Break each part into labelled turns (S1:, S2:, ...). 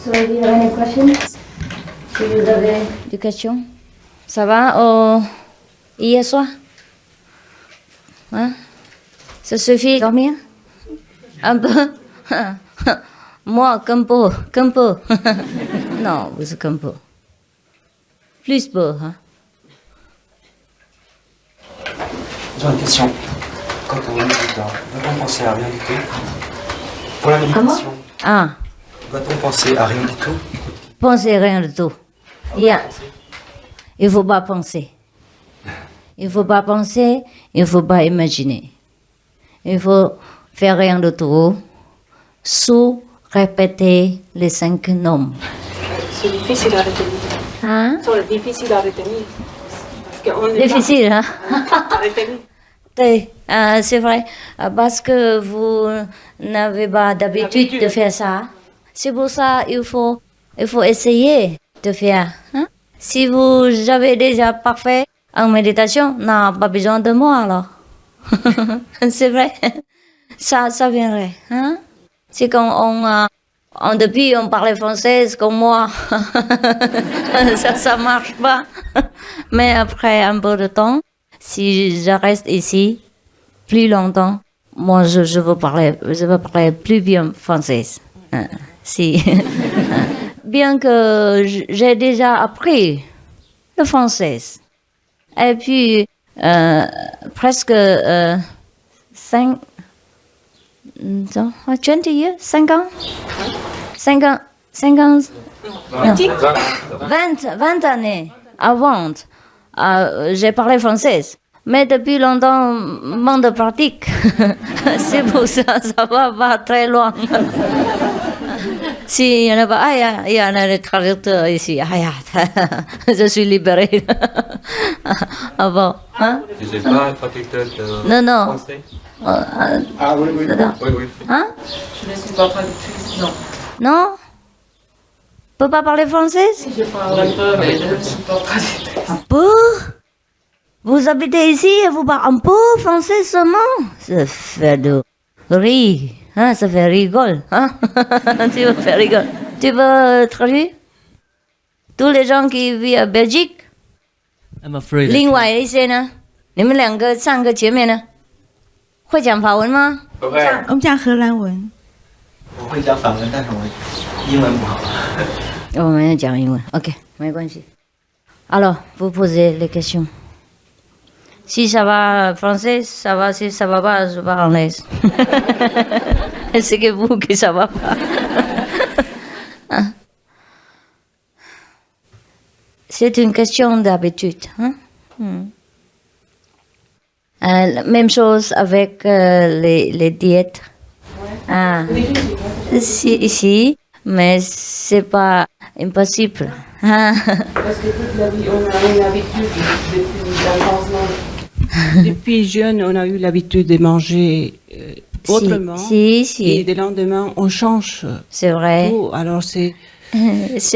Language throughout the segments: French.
S1: So, do you have any questions? Si vous avez des questions? Ça va hier soir? Hein? Ça suffit dormir? Un peu? Moi, qu'un peu. Non, vous qu'un peu. Plus peu, hein?
S2: J'ai une question. Quand on médite, doit-on penser à rien du tout? Pour la méditation, doit-on penser à rien du tout?
S1: Penser rien du tout. Il ne faut pas penser. Il ne faut pas penser, il ne faut pas imaginer. Il faut faire rien de tout, répéter les 5 noms.
S3: C'est difficile à retenir.
S1: Hein?
S3: C'est difficile à retenir.
S1: Difficile, hein?
S3: À retenir.
S1: Oui, c'est vrai, parce que vous n'avez pas d'habitude de faire ça. C'est pour ça qu'il faut essayer de faire. Hein? Si vous avez déjà parfait en méditation, n'a pas besoin de moi alors. C'est vrai, ça viendrait. Hein? C'est quand depuis on parlait français comme moi, ça marche pas. Mais après un peu de temps, si je reste ici plus longtemps, moi je veux parler plus bien français. Si. Bien que j'ai déjà appris le français. Et puis, presque 5 ans? 20 années avant, j'ai parlé français. Mais depuis longtemps, manque de pratique. C'est pour ça, ça va pas très loin. Si il y en a pas, il y a un traducteur ici. Je suis libérée. Ah bon, hein?
S2: Je n'ai pas un traducteur de
S1: Non.
S2: français.
S4: Oui.
S1: Hein?
S3: Je ne suis pas traductrice, non.
S1: Non? Peut pas parler français?
S3: Je parle un peu, mais je ne suis pas traductrice.
S1: Un peu? Vous habitez ici et vous parlez un peu français seulement? Ça fait de rire, hein? Ça fait rigole, hein? Tu veux faire rigole? Tu veux traduire? Tous les gens qui vivent à Belgique?
S5: I'm afraid.
S1: 另外一些呢？你们两个上个前面呢？会讲法文吗？
S2: 不会，
S6: 我们讲荷兰文。
S2: 我会讲法文，但是我英文不好。
S1: 我们要讲英文 ，OK， 没关系。Alors, vous posez les questions. Si ça va français, ça va. Si ça va pas, je parle anglais. C'est que vous que ça va pas. C'est une question d'habitude. Hein? Même chose avec les diètes. Si, mais c'est pas impossible.
S3: Parce que toute la vie, on a une habitude depuis l'enfance. Depuis jeune, on a eu l'habitude de manger autrement.
S1: Si.
S3: Et le lendemain, on change.
S1: C'est vrai.
S3: Tout. Alors c'est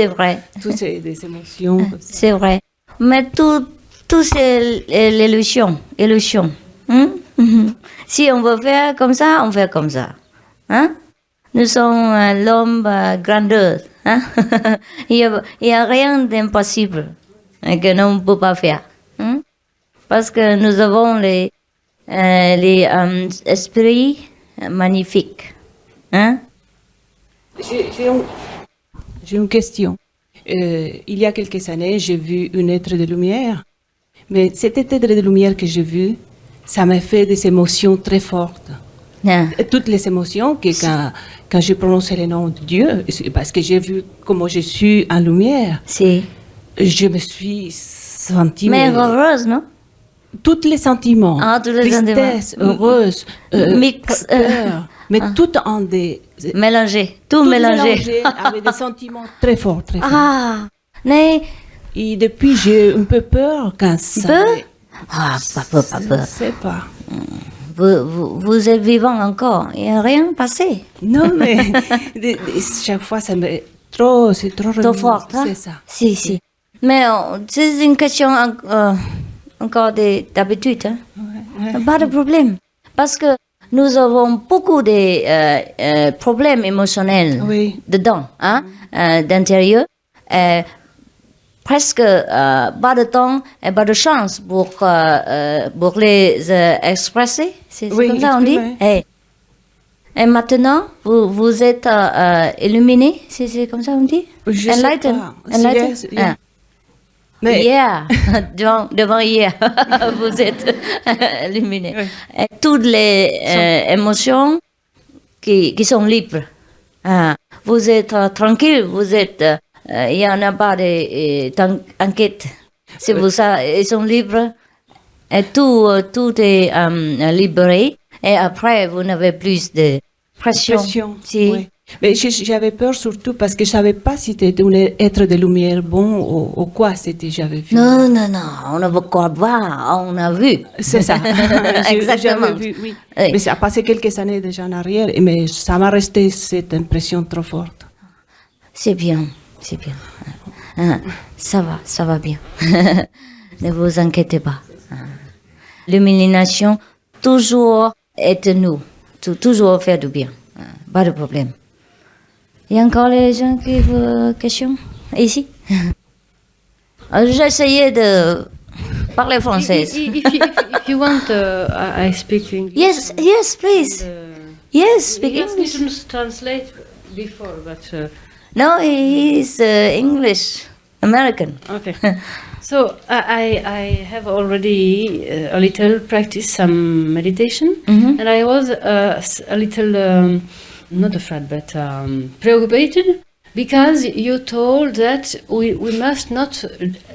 S1: vrai.
S3: toutes ces des émotions.
S1: C'est vrai. Mais tout c'est l'illusion. Hein? Si on veut faire comme ça, on fait comme ça. Hein? Nous sommes l'homme grandeur. Hein? Il y a rien d'impossible que l'on ne peut pas faire. Hein? Parce que nous avons les esprits magnifiques. Hein?
S3: J'ai une question. Il y a quelques années, j'ai vu un être de lumière. Mais cet être de lumière que j'ai vu, ça m'a fait des émotions très fortes. Toutes les émotions que quand j'ai prononcé le nom de Dieu, parce que j'ai vu comment je suis en lumière,
S1: Si.
S3: je me suis sentie...
S1: Mais heureuse, non?
S3: Tous les sentiments.
S1: Tous les
S3: tristesse,
S1: sentiments.
S3: heureuse,
S1: Mix.
S3: peur, mais tout en des...
S1: Mélangé. Tout
S3: tout
S1: mélangé.
S3: avec des sentiments très forts, très forts.
S1: Mais...
S3: Et depuis, j'ai un peu peur quand ça...
S1: Peur? Pas peur.
S3: Je ne sais pas.
S1: Vous êtes vivant encore. Il n'y a rien passé.
S3: Non, mais chaque fois, ça me... Trop, c'est trop...
S1: Trop fort, hein?
S3: C'est ça.
S1: Si. Mais c'est une question encore d'habitude. Hein?
S3: Ouais.
S1: Pas de problème. Parce que nous avons beaucoup de problèmes émotionnels dedans, hein, d'intérieur. Presque pas de temps et pas de chance pour les expresser. C'est comme ça on dit. Et maintenant, vous êtes illuminé, c'est comme ça on dit?
S3: Je
S1: Enlightened.
S3: sais pas.
S1: Enlightened.
S3: Yeah.
S1: Mais devant hier, vous êtes illuminé. Et toutes les émotions qui sont libres. Vous êtes tranquille, vous êtes... il n'y en a pas d'enquête. C'est pour ça, ils sont libres. Et tout est libéré. Et après, vous n'avez plus de pression. Si.
S3: Oui. Mais j'avais peur surtout parce que je ne savais pas si c'était un être de lumière bon ou quoi j'avais vu.
S1: Non, on ne veut quoi voir, on a vu.
S3: C'est ça.
S1: Exactement.
S3: J'avais vu, oui. Mais ça a passé quelques années déjà en arrière, mais ça m'a resté cette impression trop forte.
S1: C'est bien. Ça va bien. Ne vous inquiétez pas. L'illumination, toujours est nous, toujours faire du bien. Pas de problème. Il y a encore les gens qui vous questions ici? J'ai essayé de parler français.
S6: If you want, I speak English.
S1: Yes, please. Yes, speak
S6: Yes,
S1: English.
S6: we should translate before, but...
S1: No, he's English, American.
S6: Okay. So I have already a little practice some meditation, and I was a little not afraid, but preoccupied because you told that we must not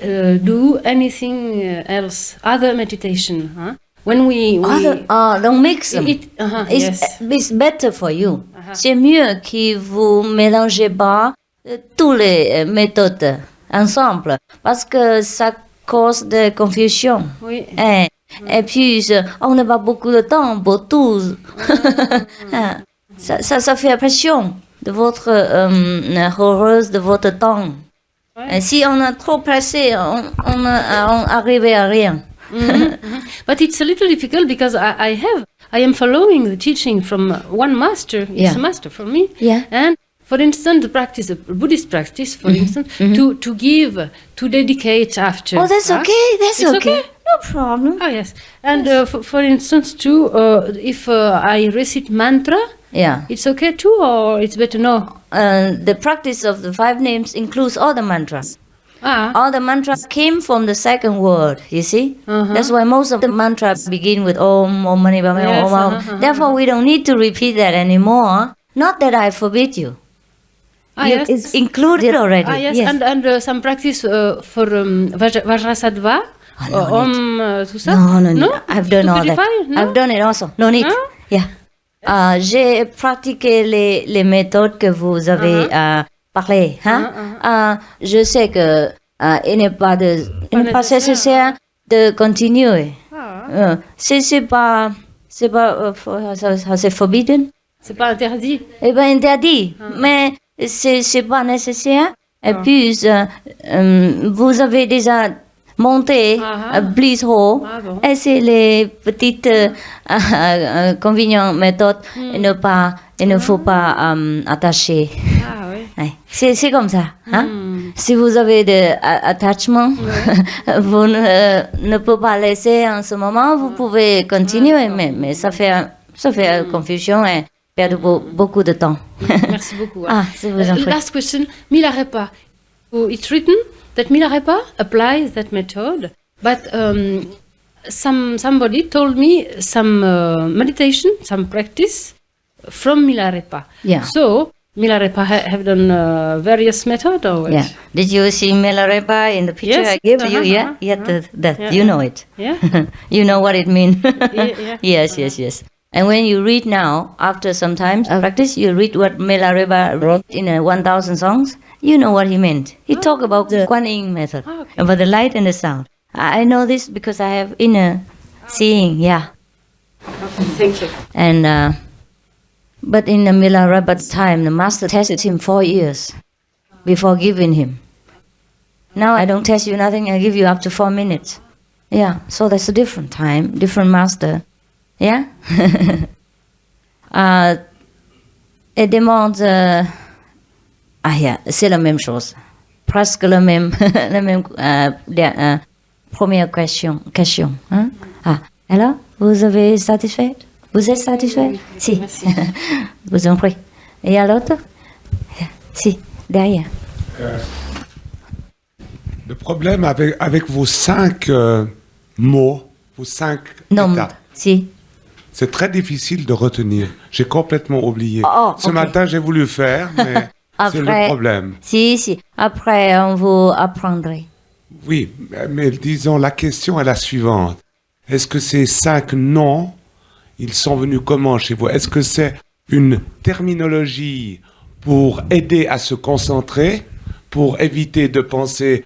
S6: do anything else, other meditation. Huh? When we
S1: don't mix them. It's better for you. C'est mieux que vous mélangez pas toutes les méthodes ensemble parce que ça cause de confusion.
S6: Oui.
S1: Et puis, on n'a pas beaucoup de temps pour tout. Ça fait pression de votre heureuse de votre temps. Et si on a trop pressé, on n'arrive à rien.
S6: But it's a little difficult because I am following the teaching from one master. It's a master for me.
S1: Yeah.
S6: And for instance, the practice, the Buddhist practice, for instance, to dedicate after.
S1: Oh, that's okay. That's okay. No problem.
S6: Oh yes. And for instance, too, if I recite mantra, it's okay too, or it's better no.
S1: The practice of the 5 names includes all the mantras. All the mantras came from the second word, you see? That's why most of the mantras begin with Om, Om Mani Padme Hum, Om. Therefore, we don't need to repeat that anymore. Not that I forbid you.
S6: Yes.
S1: It's included already.
S6: Yes. And some practice for Vajrasattva, Om, tout ça?
S1: No. I've done all that.
S6: No?
S1: I've done it also. No need.
S6: No?
S1: Yeah. J'ai pratiqué les méthodes que vous avez parlé. Je sais que il n'est pas nécessaire de continuer. C'est pas c'est forbidden.
S6: C'est pas interdit.
S1: Eh bien, interdit. Mais c'est pas nécessaire. Et puis, vous avez déjà monté plus haut. Et c'est les petites convenientes méthodes. Il ne faut pas attacher. C'est comme ça. Hein? Si vous avez de attachement, vous ne pouvez pas laisser en ce moment. Vous pouvez continuer, mais ça fait confusion et perdre beaucoup de temps.
S6: Merci beaucoup.
S1: C'est vous en prie.
S6: Last question. Milarepa. It's written that Milarepa applies that method, but somebody told me some meditation, some practice from Milarepa.
S1: Yeah.
S6: So Milarepa have done various methods, or what?
S1: Yeah. Did you see Milarepa in the picture
S6: Yes.
S1: I gave you? Yeah. You know it.
S6: Yeah.
S1: You know what it means.
S6: Yeah.
S1: Yes. And when you read now, after some time practice, you read what Milarepa wrote in 1,000 songs. You know what he meant. He talked about the Kuan Yin method, about the light and the sound. I know this because I have inner seeing. Yeah.
S6: Okay, thank you.
S1: And but in the Milarepa time, the master tested him 4 years before giving him. Now I don't test you nothing. I give you up to 4 minutes. Yeah. So that's a different time, different master. Yeah. Elle demande... c'est la même chose. Presque la même, première question. Hein? Alors, vous avez satisfait? Vous êtes satisfait?
S6: Oui,
S1: si.
S6: Merci.
S1: Vous en prie. Et à l'autre? Si, derrière.
S7: Le problème avec vos 5 mots, vos 5
S1: Non,
S7: étapes,
S1: si.
S7: c'est très difficile de retenir. J'ai complètement oublié. Ce
S1: ok.
S7: matin, j'ai voulu faire, mais c'est le problème.
S1: Si. Après, on vous apprendrait.
S7: Oui, mais disons, la question est la suivante. Est-ce que ces 5 noms, ils sont venus comment chez vous? Est-ce que c'est une terminologie pour aider à se concentrer, pour éviter de penser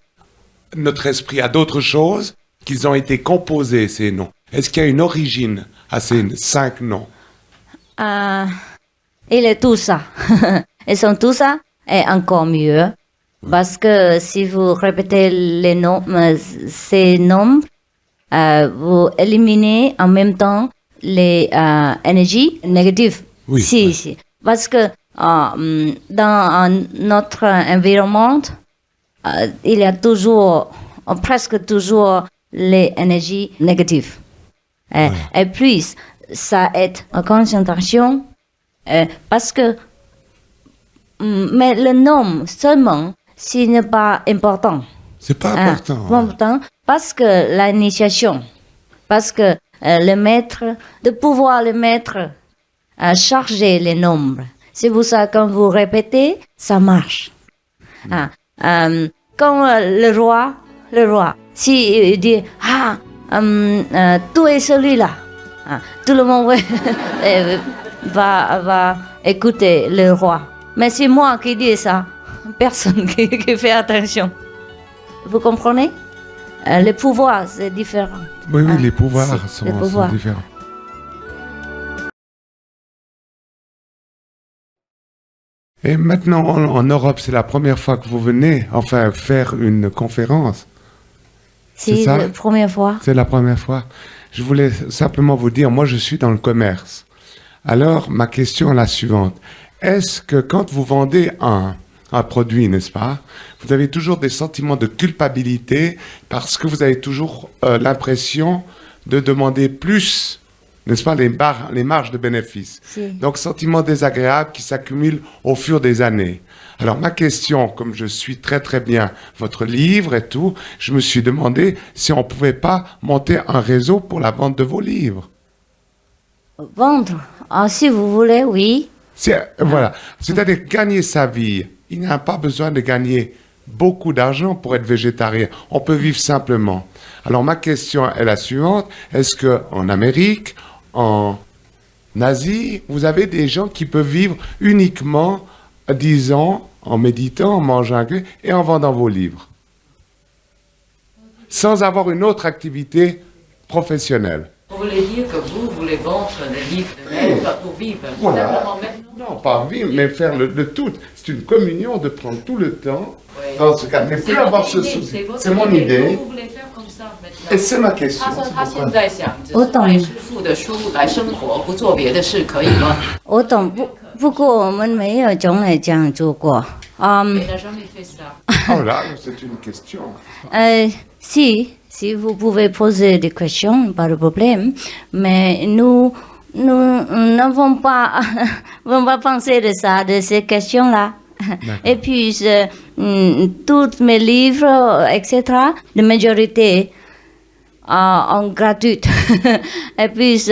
S7: notre esprit à d'autres choses, qu'ils ont été composés, ces noms? Est-ce qu'il y a une origine à ces 5 noms?
S1: Il est tout ça. Ils sont tout ça et encore mieux. Parce que si vous répétez les noms, ces nombres, vous éliminez en même temps les énergies négatives.
S7: Oui.
S1: Si. Parce que dans notre environnement, il y a toujours, presque toujours, les énergies négatives. Et puis, ça aide en concentration parce que, mais le nom seulement, ce n'est pas important.
S7: C'est pas important.
S1: Important parce que l'initiation, parce que le maître, de pouvoir le maître charger les nombres. C'est pour ça que quand vous répétez, ça marche. Quand le roi, s'il dit tout est celui-là, tout le monde va écouter le roi. Mais c'est moi qui dis ça, personne qui fait attention. Vous comprenez? Le pouvoir, c'est différent.
S7: Oui, les pouvoirs sont différents. Et maintenant, en Europe, c'est la première fois que vous venez, enfin, faire une conférence.
S1: C'est la première fois.
S7: C'est la première fois. Je voulais simplement vous dire, moi, je suis dans le commerce. Alors, ma question est la suivante. Est-ce que quand vous vendez un produit, n'est-ce pas, vous avez toujours des sentiments de culpabilité parce que vous avez toujours l'impression de demander plus, n'est-ce pas, les marges de bénéfice.
S1: Si.
S7: Donc, sentiment désagréable qui s'accumule au fur des années. Alors, ma question, comme je suis très très bien votre livre et tout, je me suis demandé si on ne pouvait pas monter un réseau pour la vente de vos livres.
S1: Vendre, si vous voulez, oui.
S7: Voilà, c'est-à-dire gagner sa vie. Il n'y a pas besoin de gagner beaucoup d'argent pour être végétarien. On peut vivre simplement. Alors, ma question est la suivante. Est-ce qu'en Amérique, en Asie, vous avez des gens qui peuvent vivre uniquement, disons, en méditant, en mangeant et en vendant vos livres, sans avoir une autre activité professionnelle?
S8: Vous voulez dire que vous voulez vendre des livres de rêve pour vivre?
S7: Voilà. Non, pas vivre, mais faire le tout. C'est une communion de prendre tout le temps.
S8: Oui.
S7: Dans ce cas, mais plus avoir ce souci. C'est mon idée.
S8: Vous voulez faire comme ça maintenant?
S7: Et c'est ma question.
S8: 他说他现在想只
S1: 我懂
S8: 是卖师傅的书来生活，不做别的事，可以吗？
S1: 我懂，不过我们没有从来这样做过。
S8: 别的生意费事啊。
S7: Oh là, c'est une question.
S1: Si vous pouvez poser des questions, pas de problème. Mais nous n'avons pas, on va penser de ça, de ces questions-là. Et puis, tous mes livres, etc., la majorité en gratuit. Et puis,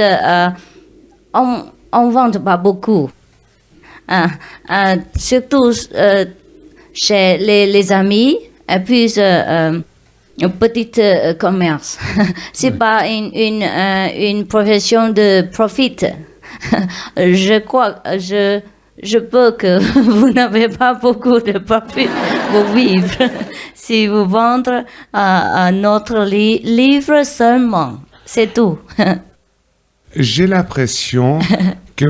S1: on vend pas beaucoup. Surtout chez les amis. Et puis, un petit commerce. C'est pas une profession de profit. Je crois, je peux que vous n'avez pas beaucoup de profit pour vivre si vous vendez notre livre seulement. C'est tout.
S7: J'ai l'impression que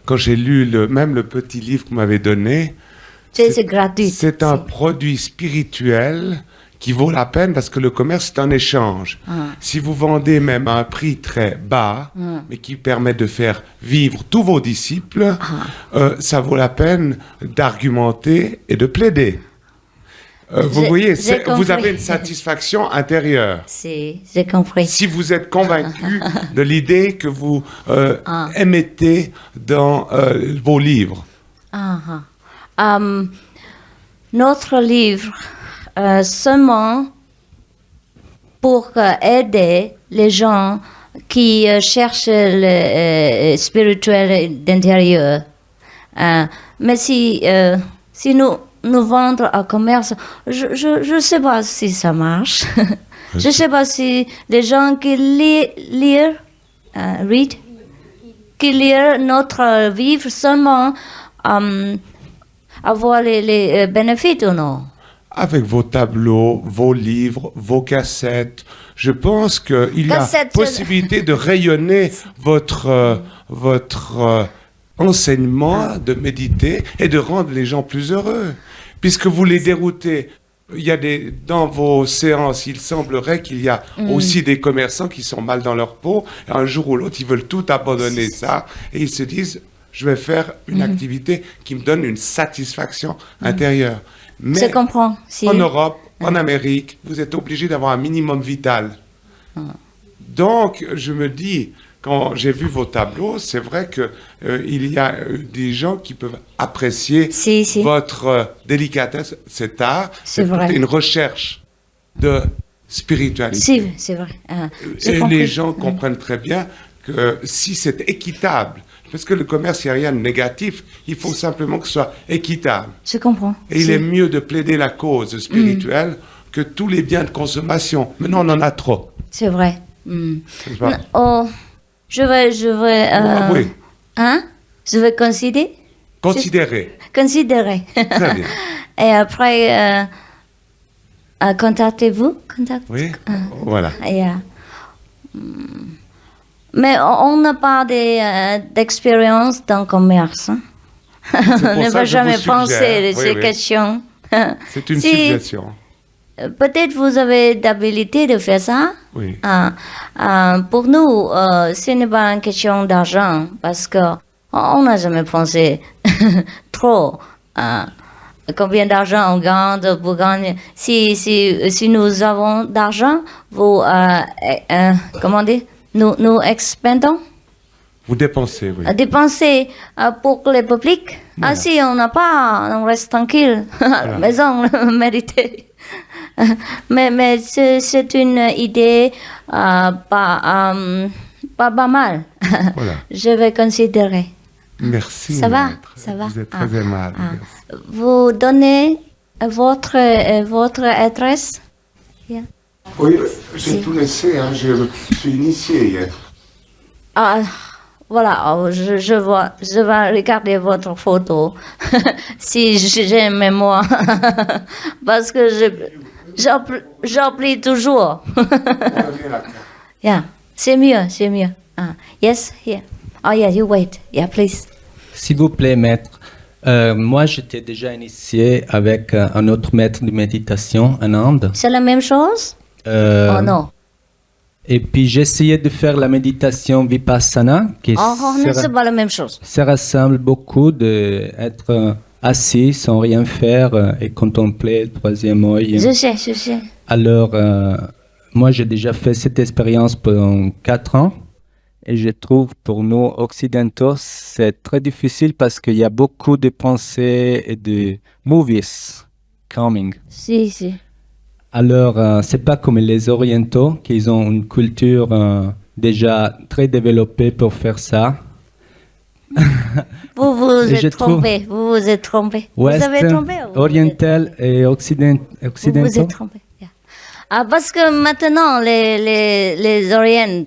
S7: quand j'ai lu même le petit livre que vous m'avez donné,
S1: C'est gratuit.
S7: c'est un produit spirituel qui vaut la peine parce que le commerce, c'est un échange. Si vous vendez même à un prix très bas, mais qui permet de faire vivre tous vos disciples, ça vaut la peine d'argumenter et de plaider. Vous voyez, vous avez une satisfaction intérieure.
S1: Si, j'ai compris.
S7: Si vous êtes convaincu de l'idée que vous émettez dans vos livres.
S1: Notre livre, seulement pour aider les gens qui cherchent le spirituel d'intérieur. Mais si nous vendre à commerce, je sais pas si ça marche. Je sais pas si les gens qui lisent notre livre seulement avoir les bénéfices ou non.
S7: Avec vos tableaux, vos livres, vos cassettes, je pense qu'il y a possibilité de rayonner votre enseignement, de méditer et de rendre les gens plus heureux. Puisque vous les déroutez, dans vos séances, il semblerait qu'il y a aussi des commerçants qui sont mal dans leur peau. Et un jour ou l'autre, ils veulent tout abandonner ça et ils se disent, je vais faire une activité qui me donne une satisfaction intérieure. Mais
S1: je comprends.
S7: En Europe, en Amérique, vous êtes obligé d'avoir un minimum vital. Donc, je me dis, quand j'ai vu vos tableaux, c'est vrai qu'il y a des gens qui peuvent apprécier votre délicatesse, cet art. C'est une recherche de spiritualité.
S1: C'est vrai.
S7: Et les gens comprennent très bien que si c'est équitable, parce que le commerce, il n'y a rien de négatif, il faut simplement que ce soit équitable.
S1: Je comprends.
S7: Et il est mieux de plaider la cause spirituelle que tous les biens de consommation. Maintenant, on en a trop.
S1: C'est vrai. Oh, je vais
S7: oui.
S1: Je vais considérer. Considérer.
S7: Très bien.
S1: Et après, contactez-vous.
S7: Oui, voilà.
S1: Mais on n'a pas d'expérience dans le commerce. On ne va jamais penser à ces questions.
S7: C'est une suggestion.
S1: Peut-être vous avez d'habilité de faire ça.
S7: Oui.
S1: Pour nous, ce n'est pas une question d'argent parce qu'on n'a jamais pensé trop combien d'argent on gagne pour gagner. Si nous avons d'argent, vous, comment dire, nous expendons.
S7: Vous dépensez, oui.
S1: Dépenser pour le public. Voilà. Si on n'a pas, on reste tranquille à la maison, méditer. mais c'est une idée pas mal.
S7: Voilà.
S1: Je vais considérer.
S7: Merci.
S1: Ça va,
S7: maître.
S1: ça va.
S7: Vous êtes très aimable.
S1: Vous donnez votre adresse?
S7: Oui, j'ai tout laissé. Je suis initié hier.
S1: Voilà, je vais regarder votre photo si j'ai mémoire parce que j'oublie toujours. C'est mieux. Yes, here. Oh yeah, you wait. Yeah, please.
S5: S'il vous plaît, maître. Moi, j'étais déjà initié avec un autre maître de méditation en Inde.
S1: C'est la même chose? Oh non.
S5: Et puis j'essayais de faire la méditation Vipassana, qui
S1: c'est pas la même chose.
S5: Ça ressemble beaucoup d'être assis sans rien faire et contempler le troisième œil.
S1: Je sais.
S5: Alors, moi j'ai déjà fait cette expérience pendant 4 ans et je trouve pour nous occidentaux c'est très difficile parce qu'il y a beaucoup de pensées et de movies coming.
S1: Si.
S5: Alors, c'est pas comme les orientaux, qui ont une culture déjà très développée pour faire ça.
S1: Vous êtes trompé. Vous êtes trompé.
S5: Western,
S1: vous avez trompé.
S5: Oriental et occidentaux.
S1: Vous êtes trompé. Yeah. Parce que maintenant, les Orients,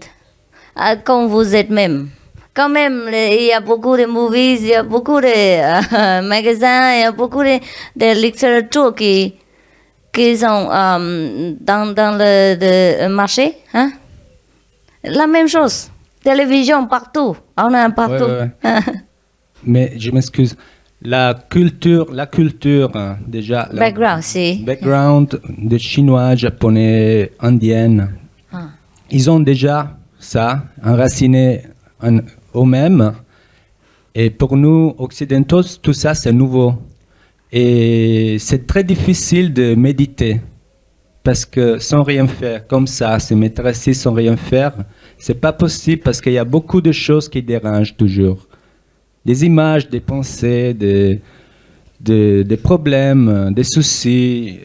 S1: comme vous êtes même, quand même, il y a beaucoup de movies, il y a beaucoup de magasins, il y a beaucoup de littérature qui sont dans le marché. Hein? La même chose. Télévision partout. On a partout.
S5: Ouais. Mais je m'excuse. La culture, déjà.
S1: Background, si.
S5: Background de chinois, japonais, indiennes.
S1: Ah.
S5: Ils ont déjà ça, enraciné en eux-mêmes. Et pour nous, occidentaux, tout ça, c'est nouveau. Et c'est très difficile de méditer. Parce que sans rien faire, comme ça, se mettre assis sans rien faire, c'est pas possible parce qu'il y a beaucoup de choses qui dérangent toujours. Des images, des pensées, des problèmes, des soucis.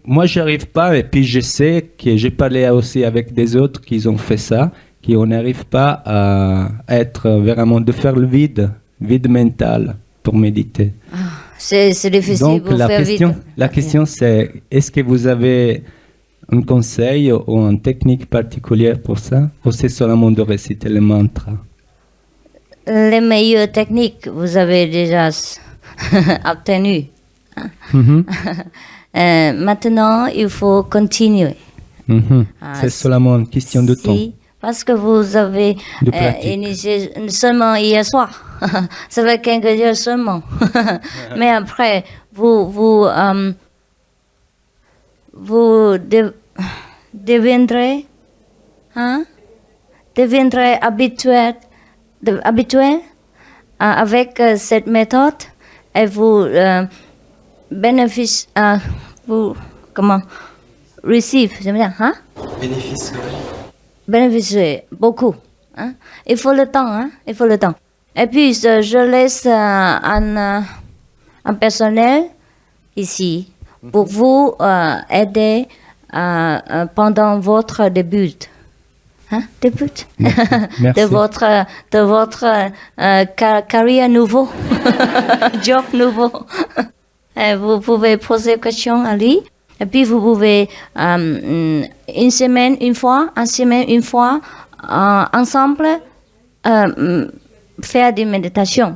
S5: Moi, j'y arrive pas, et puis je sais que j'ai parlé aussi avec des autres qui ont fait ça, qu'on n'arrive pas à être vraiment, de faire le vide mental pour méditer.
S1: C'est difficile.
S5: Donc
S1: pour faire
S5: la question c'est, est-ce que vous avez un conseil ou une technique particulière pour ça, ou c'est seulement de réciter le mantra?
S1: Les meilleures techniques, vous avez déjà obtenues. Maintenant, il faut continuer.
S5: C'est seulement une question de temps.
S1: Parce que vous avez initié seulement hier soir. Ça fait quelques jours seulement. Mais après, vous deviendrez habituel avec cette méthode et vous bénéficiez beaucoup. Il faut le temps. Et puis, je laisse un personnel ici pour vous aider pendant votre début.
S5: Merci.
S1: De votre carrière nouveau, job nouveau. Et vous pouvez poser des questions à lui. Et puis vous pouvez une semaine une fois, ensemble faire des méditations.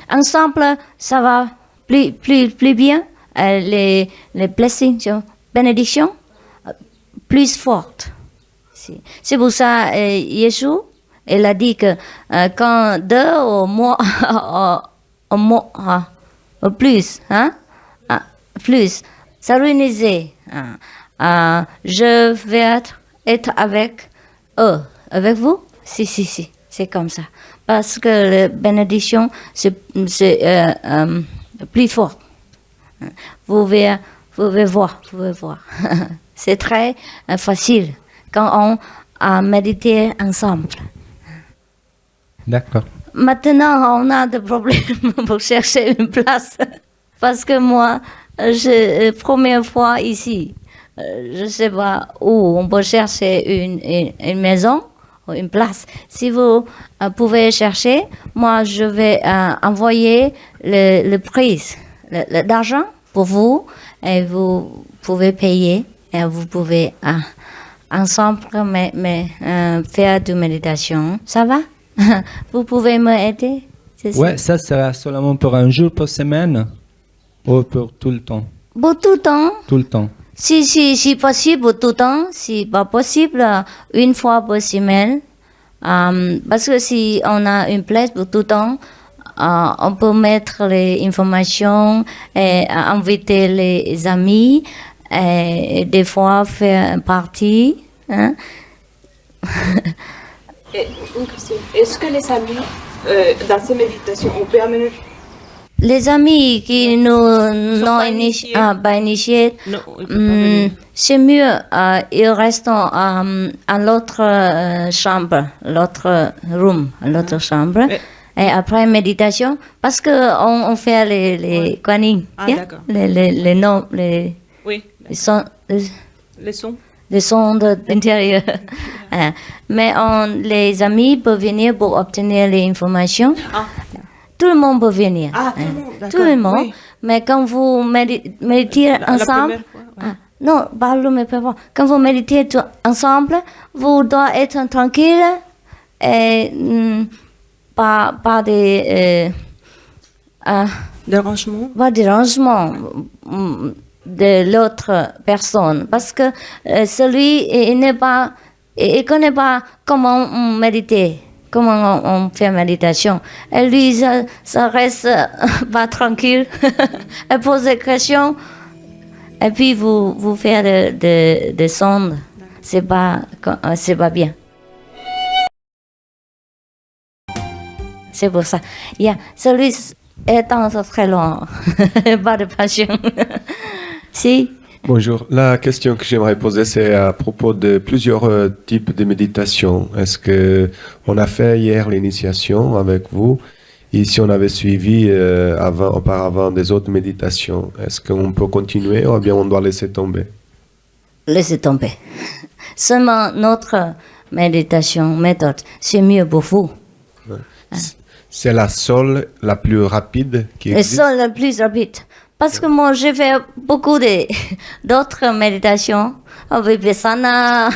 S1: Ensemble, ça va plus bien. Les blessings, bénédictions, plus fortes. C'est pour ça, Jésus, il a dit que quand deux ou plus, s'organiser, je vais être avec eux. Avec vous? Si, c'est comme ça. Parce que la bénédiction, c'est plus fort. Vous pouvez voir. C'est très facile quand on a médité ensemble.
S5: D'accord.
S1: Maintenant, on a des problèmes pour chercher une place. Parce que moi, première fois ici, je ne sais pas où on peut chercher une maison ou une place. Si vous pouvez chercher, moi, je vais envoyer le prix, l'argent pour vous, et vous pouvez payer, et vous pouvez ensemble faire de méditation. Ça va? Vous pouvez m'aider?
S5: Ouais, ça sera seulement pour un jour par semaine ou pour tout le temps?
S1: Pour tout le temps.
S5: Tout le temps.
S1: Si possible, tout le temps. Si pas possible, une fois par semaine. Parce que si on a une place pour tout le temps, on peut mettre les informations et inviter les amis et des fois faire une partie. Hein?
S9: Et une question. Est-ce que les amis, dans ces méditations, on peut amener...
S1: Les amis qui nous ont initiés, c'est mieux, ils restent à l'autre chambre, l'autre room, l'autre chambre. Et après méditation, parce qu'on fait les guanines, les noms, les sons. Les sons de l'intérieur. Mais les amis peuvent venir pour obtenir les informations. Tout le monde peut venir. Tout le monde. Oui. Mais quand vous méditez ensemble, non, pas le même. Quand vous méditez ensemble, vous devez être tranquille et pas de
S9: dérangement.
S1: Pas de dérangement de l'autre personne, parce que celui il ne connaît pas comment méditer. comment on fait méditation. Et lui, ça reste pas tranquille. Elle pose des questions. Et puis, vous faites des sondes. C'est pas bien. C'est pour ça. Celui est très long. Pas de passion. Si.
S10: Bonjour. La question que j'aimerais poser, c'est à propos de plusieurs types de méditation. Est-ce que on a fait hier l'initiation avec vous? Et si on avait suivi auparavant des autres méditations, est-ce qu'on peut continuer ou bien on doit laisser tomber?
S1: Laissez tomber. Seulement notre méthode, c'est mieux pour vous.
S10: Ouais. C'est la seule, la plus rapide qui existe?
S1: La seule, la plus rapide. Parce que moi, j'ai fait beaucoup d'autres méditations, Vipassana,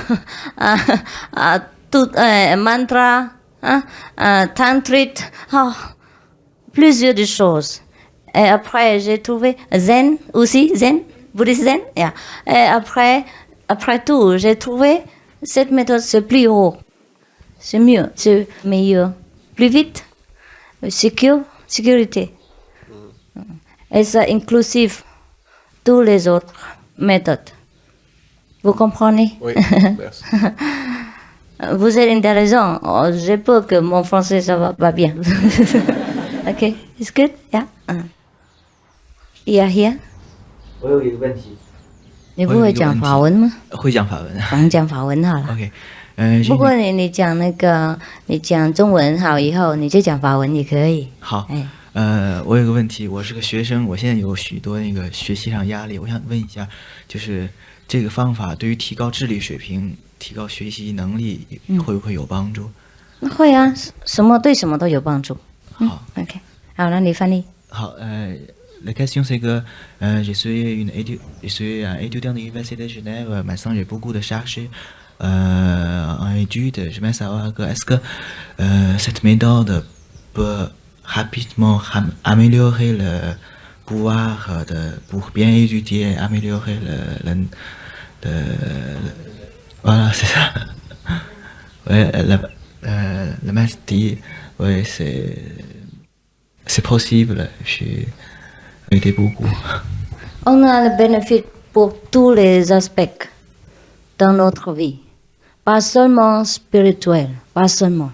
S1: mantra, tantrique, plusieurs de choses. Et après, j'ai trouvé Zen aussi, Bouddhiste Zen. Yeah. Et après tout, j'ai trouvé cette méthode, c'est plus haut. C'est mieux, c'est meilleur. Plus vite, sécurité. Et ça inclusif tous les autres méthodes. Vous comprenez?
S10: Oui, merci.
S1: Vous êtes intelligent. J'ai peur que mon français, ça va pas bien. OK, it's good? Yeah. Here?
S11: 我有一个问题。
S1: 你不会讲法文吗？
S11: 会讲法文。
S1: 咱讲法文好了。
S11: OK。
S1: 不过你讲你讲中文好以后，你就讲法文也可以。
S11: 好。我有个问题，我是个学生，我现在有许多学习上压力，我想问一下，就是这个方法对于提高智力水平、提高学习能力会不会有帮助？
S1: 会啊，什么对什么都有帮助。
S11: 好
S1: ，OK， 好，那你翻译。
S11: 好，la question c'est que je suis un étudiant de l'université de Genève. Maintenant, j'ai beaucoup de charges en études. J'aimerais savoir est-ce que cette méthode peut rapidement améliorer le pouvoir pour bien étudier, améliorer voilà, c'est ça. Ouais, la maître dit, ouais, c'est possible. J'ai aidé beaucoup.
S1: On a le bénéfice pour tous les aspects dans notre vie. Pas seulement spirituel, pas seulement.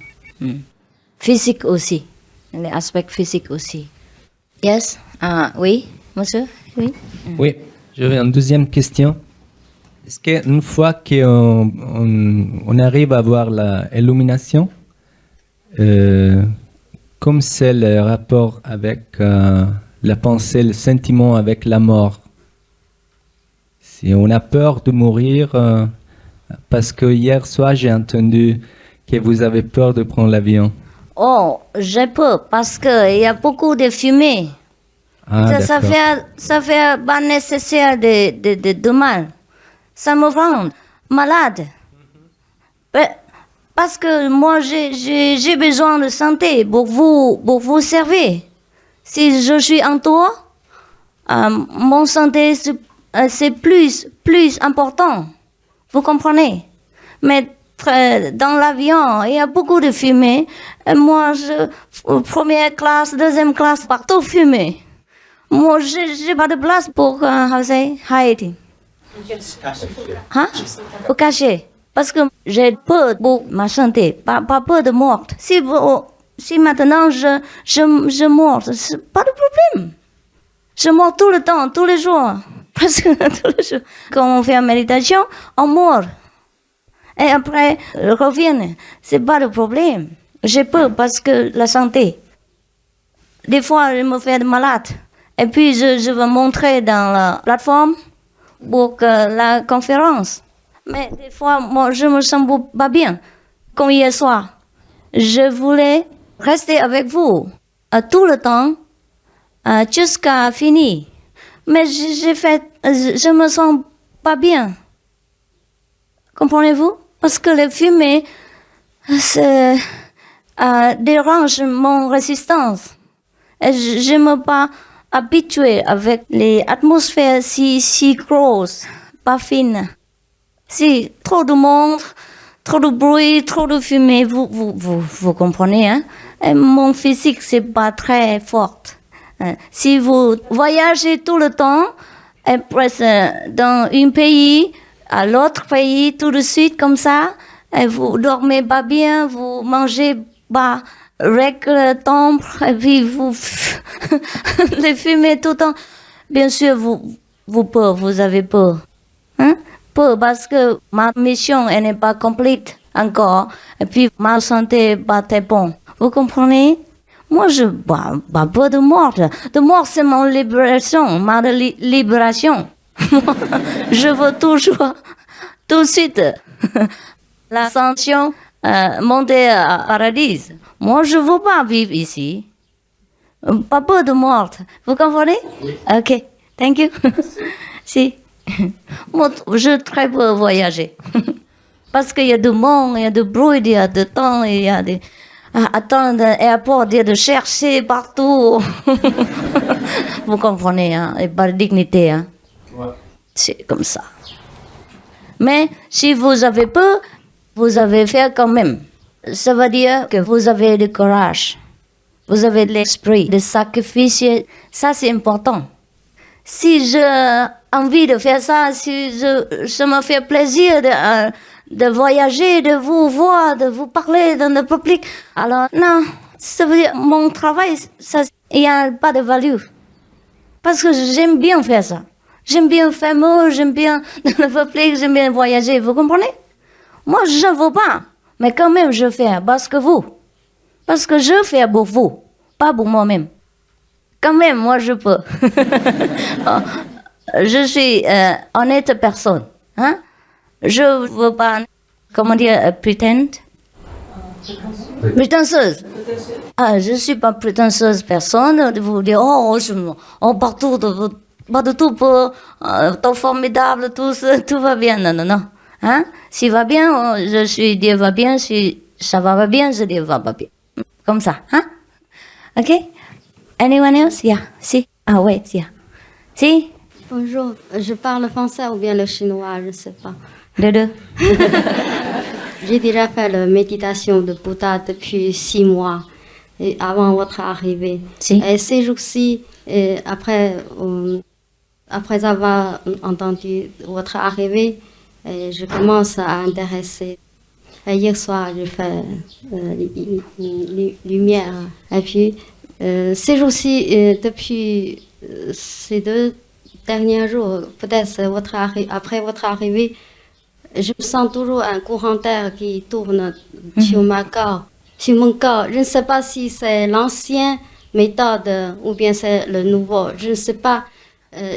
S1: Physique aussi. Les aspects physiques aussi. Yes? Oui, monsieur? Oui?
S5: Oui, j'avais une deuxième question. Est-ce qu'une fois qu'on arrive à voir l'illumination, comme c'est le rapport avec la pensée, le sentiment avec la mort, si on a peur de mourir, parce que hier soir j'ai entendu que vous avez peur de prendre l'avion.
S1: Oh, j'ai peur parce qu'il y a beaucoup de fumée. Ça fait pas nécessaire de mal. Ça me rend malade. Parce que moi, j'ai besoin de santé pour vous servir. Si je suis en toi, mon santé, c'est plus important. Vous comprenez? Mais dans l'avion, il y a beaucoup de fumée. Et moi, première classe, deuxième classe, partout fumée. Moi, j'ai pas de place pour hiding. Pour cacher. Parce que j'ai peur pour ma santé, pas peur de mort. Si maintenant je meurs, c'est pas de problème. Je meurs tout le temps, tous les jours. Parce que tous les jours, quand on fait une méditation, on meurt. Et après, revient. C'est pas de problème. J'ai peur parce que la santé. Des fois, je me fais malade. Et puis, je veux montrer dans la plateforme pour la conférence. Mais des fois, moi, je me sens pas bien. Comme hier soir, je voulais rester avec vous tout le temps jusqu'à fini. Mais je me sens pas bien. Comprenez-vous? Parce que le fumée dérange mon résistance. Et je ne me pas habituée avec les atmosphères si grosses, pas fines. Si trop de monde, trop de bruit, trop de fumée, vous comprenez, hein? Et mon physique, c'est pas très fort. Si vous voyagez tout le temps, et dans un pays, à l'autre pays, tout de suite comme ça, et vous dormez pas bien, vous mangez pas règle temps, et puis vous les fumez tout le temps. Bien sûr, vous avez peur. Hein? Peur parce que ma mission elle n'est pas complète encore, et puis ma santé n'est pas très bonne. Vous comprenez? Moi, je pas peur de mort. De mort, c'est mon libération, ma libération. Je veux toujours, tout de suite, l'ascension, monter au paradis. Moi, je ne veux pas vivre ici. Pas peur de mort. Vous comprenez? Ok, thank you. Si. Moi, je très peu voyager. Parce qu'il y a du monde, il y a du bruit, il y a du temps, il y a des... attendre à l'aéroport, il y a de chercher partout. Vous comprenez, hein? Et par dignité, hein? Ouais. C'est comme ça. Mais si vous avez peur, vous avez fait quand même. Ça veut dire que vous avez le courage. Vous avez l'esprit de sacrifice. Ça, c'est important. Si j'ai envie de faire ça, si ça me fait plaisir de voyager, de vous voir, de vous parler dans le public, alors non, ça veut dire mon travail, il n'y a pas de valeur. Parce que j'aime bien faire ça. J'aime bien faire mots, j'aime bien dans le public, j'aime bien voyager, vous comprenez? Moi, je ne veux pas, mais quand même je fais parce que je fais pour vous, pas pour moi-même. Quand même, moi je peux. Je suis honnête personne. Hein? Je ne veux pas, comment dire, prétentieuse. Je ne suis pas prétentieuse personne de vous dire, partout, pas de tout pour, tout formidable, tout va bien. Non. Hein? Si va bien, je suis Dieu va bien. Si ça va pas bien, je dis va pas bien. Comme ça. Hein? OK? Anyone else? Yeah. Si. Wait, yeah. Si?
S12: Bonjour, je parle français ou bien le chinois, je ne sais pas.
S1: Les deux.
S12: J'ai déjà fait la méditation de Bouddha depuis 6 mois, et avant votre arrivée.
S1: Si.
S12: Et ces jours-ci, après avoir entendu votre arrivée, je commence à intéresser. Et hier soir, je fais lumière. Et puis, ces jours-ci, depuis ces 2 derniers jours, peut-être après votre arrivée, je sens toujours un courant d'air qui tourne sur mon corps. Je ne sais pas si c'est l'ancienne méthode ou bien c'est le nouveau. Je ne sais pas.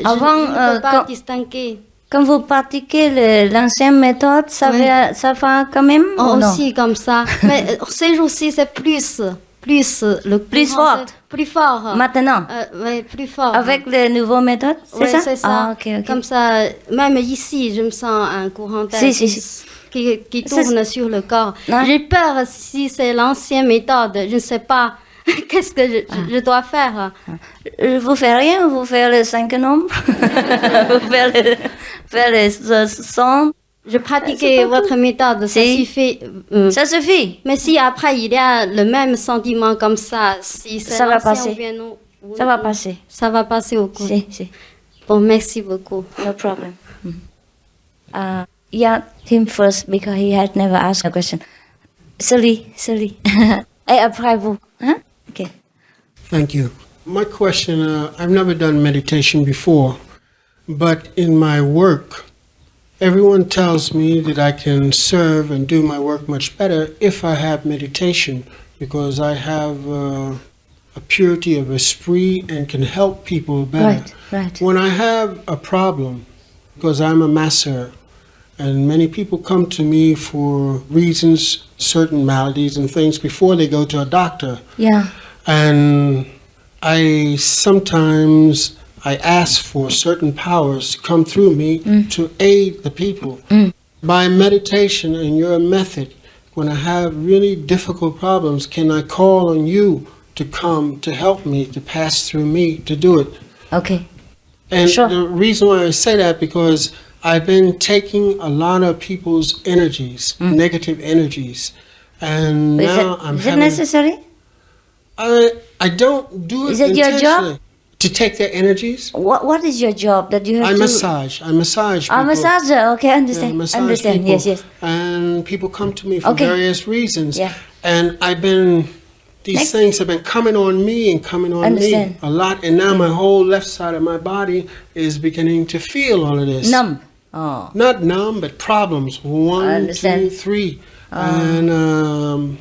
S1: Avant,
S12: je ne peux pas distinguer.
S1: Quand vous pratiquez l'ancienne méthode, ça va quand même ou non?
S12: Aussi comme ça. Mais ces jours-ci, c'est plus fort. Plus fort.
S1: Maintenant?
S12: Oui, plus fort.
S1: Avec les nouvelles méthodes, c'est ça?
S12: C'est ça.
S1: Okay.
S12: Comme ça, même ici, je me sens un courant d'air qui tourne sur le corps. J'ai peur si c'est l'ancienne méthode. Je ne sais pas qu'est-ce que je dois faire.
S1: Vous ne faites rien, vous faites les 5 nombres. Vous faites les sons.
S12: Je pratiquais votre méthode, ça suffit.
S1: Ça suffit.
S12: Mais si après il y a le même sentiment comme ça, si
S1: ça va passer.
S12: Bien, non,
S1: ça va passer.
S12: Ça va passer au cours.
S1: Si.
S12: Bon, merci beaucoup.
S1: No problem. Yeah, him first because he had never asked a question. Silly. Et après vous. Hein? Okay.
S13: Thank you. My question, I've never done meditation before, but in my work, everyone tells me that I can serve and do my work much better if I have meditation, because I have a purity of esprit and can help people better.
S1: Right.
S13: When I have a problem, because I'm a masseur, and many people come to me for reasons, certain maladies and things before they go to a doctor.
S1: Yeah.
S13: And I ask for certain powers to come through me to aid the people. By meditation and your method, when I have really difficult problems, can I call on you to come to help me, to pass through me, to do it?
S1: Okay.
S13: And
S1: sure.
S13: the reason why I say that, because I've been taking a lot of people's energies, negative energies, and now I'm
S1: is it
S13: having.
S1: necessary?
S13: I don't do it
S1: Is it your
S13: intentionally.
S1: job?
S13: To take their energies.
S1: What is your job that you have
S13: I
S1: to?
S13: massage. I massage people.
S1: Massager. Okay, understand.
S13: Yeah, massage
S1: Understand.
S13: people.
S1: Yes, yes.
S13: And people come to me for
S1: Okay.
S13: various reasons.
S1: Yeah.
S13: And these
S1: Next.
S13: things have been coming on me and coming on
S1: Understand.
S13: me a lot. And now my whole left side of my body is beginning to feel all of this.
S1: Numb. Oh.
S13: Not numb, but problems. 1,
S1: understand.
S13: 2, 3. And I'm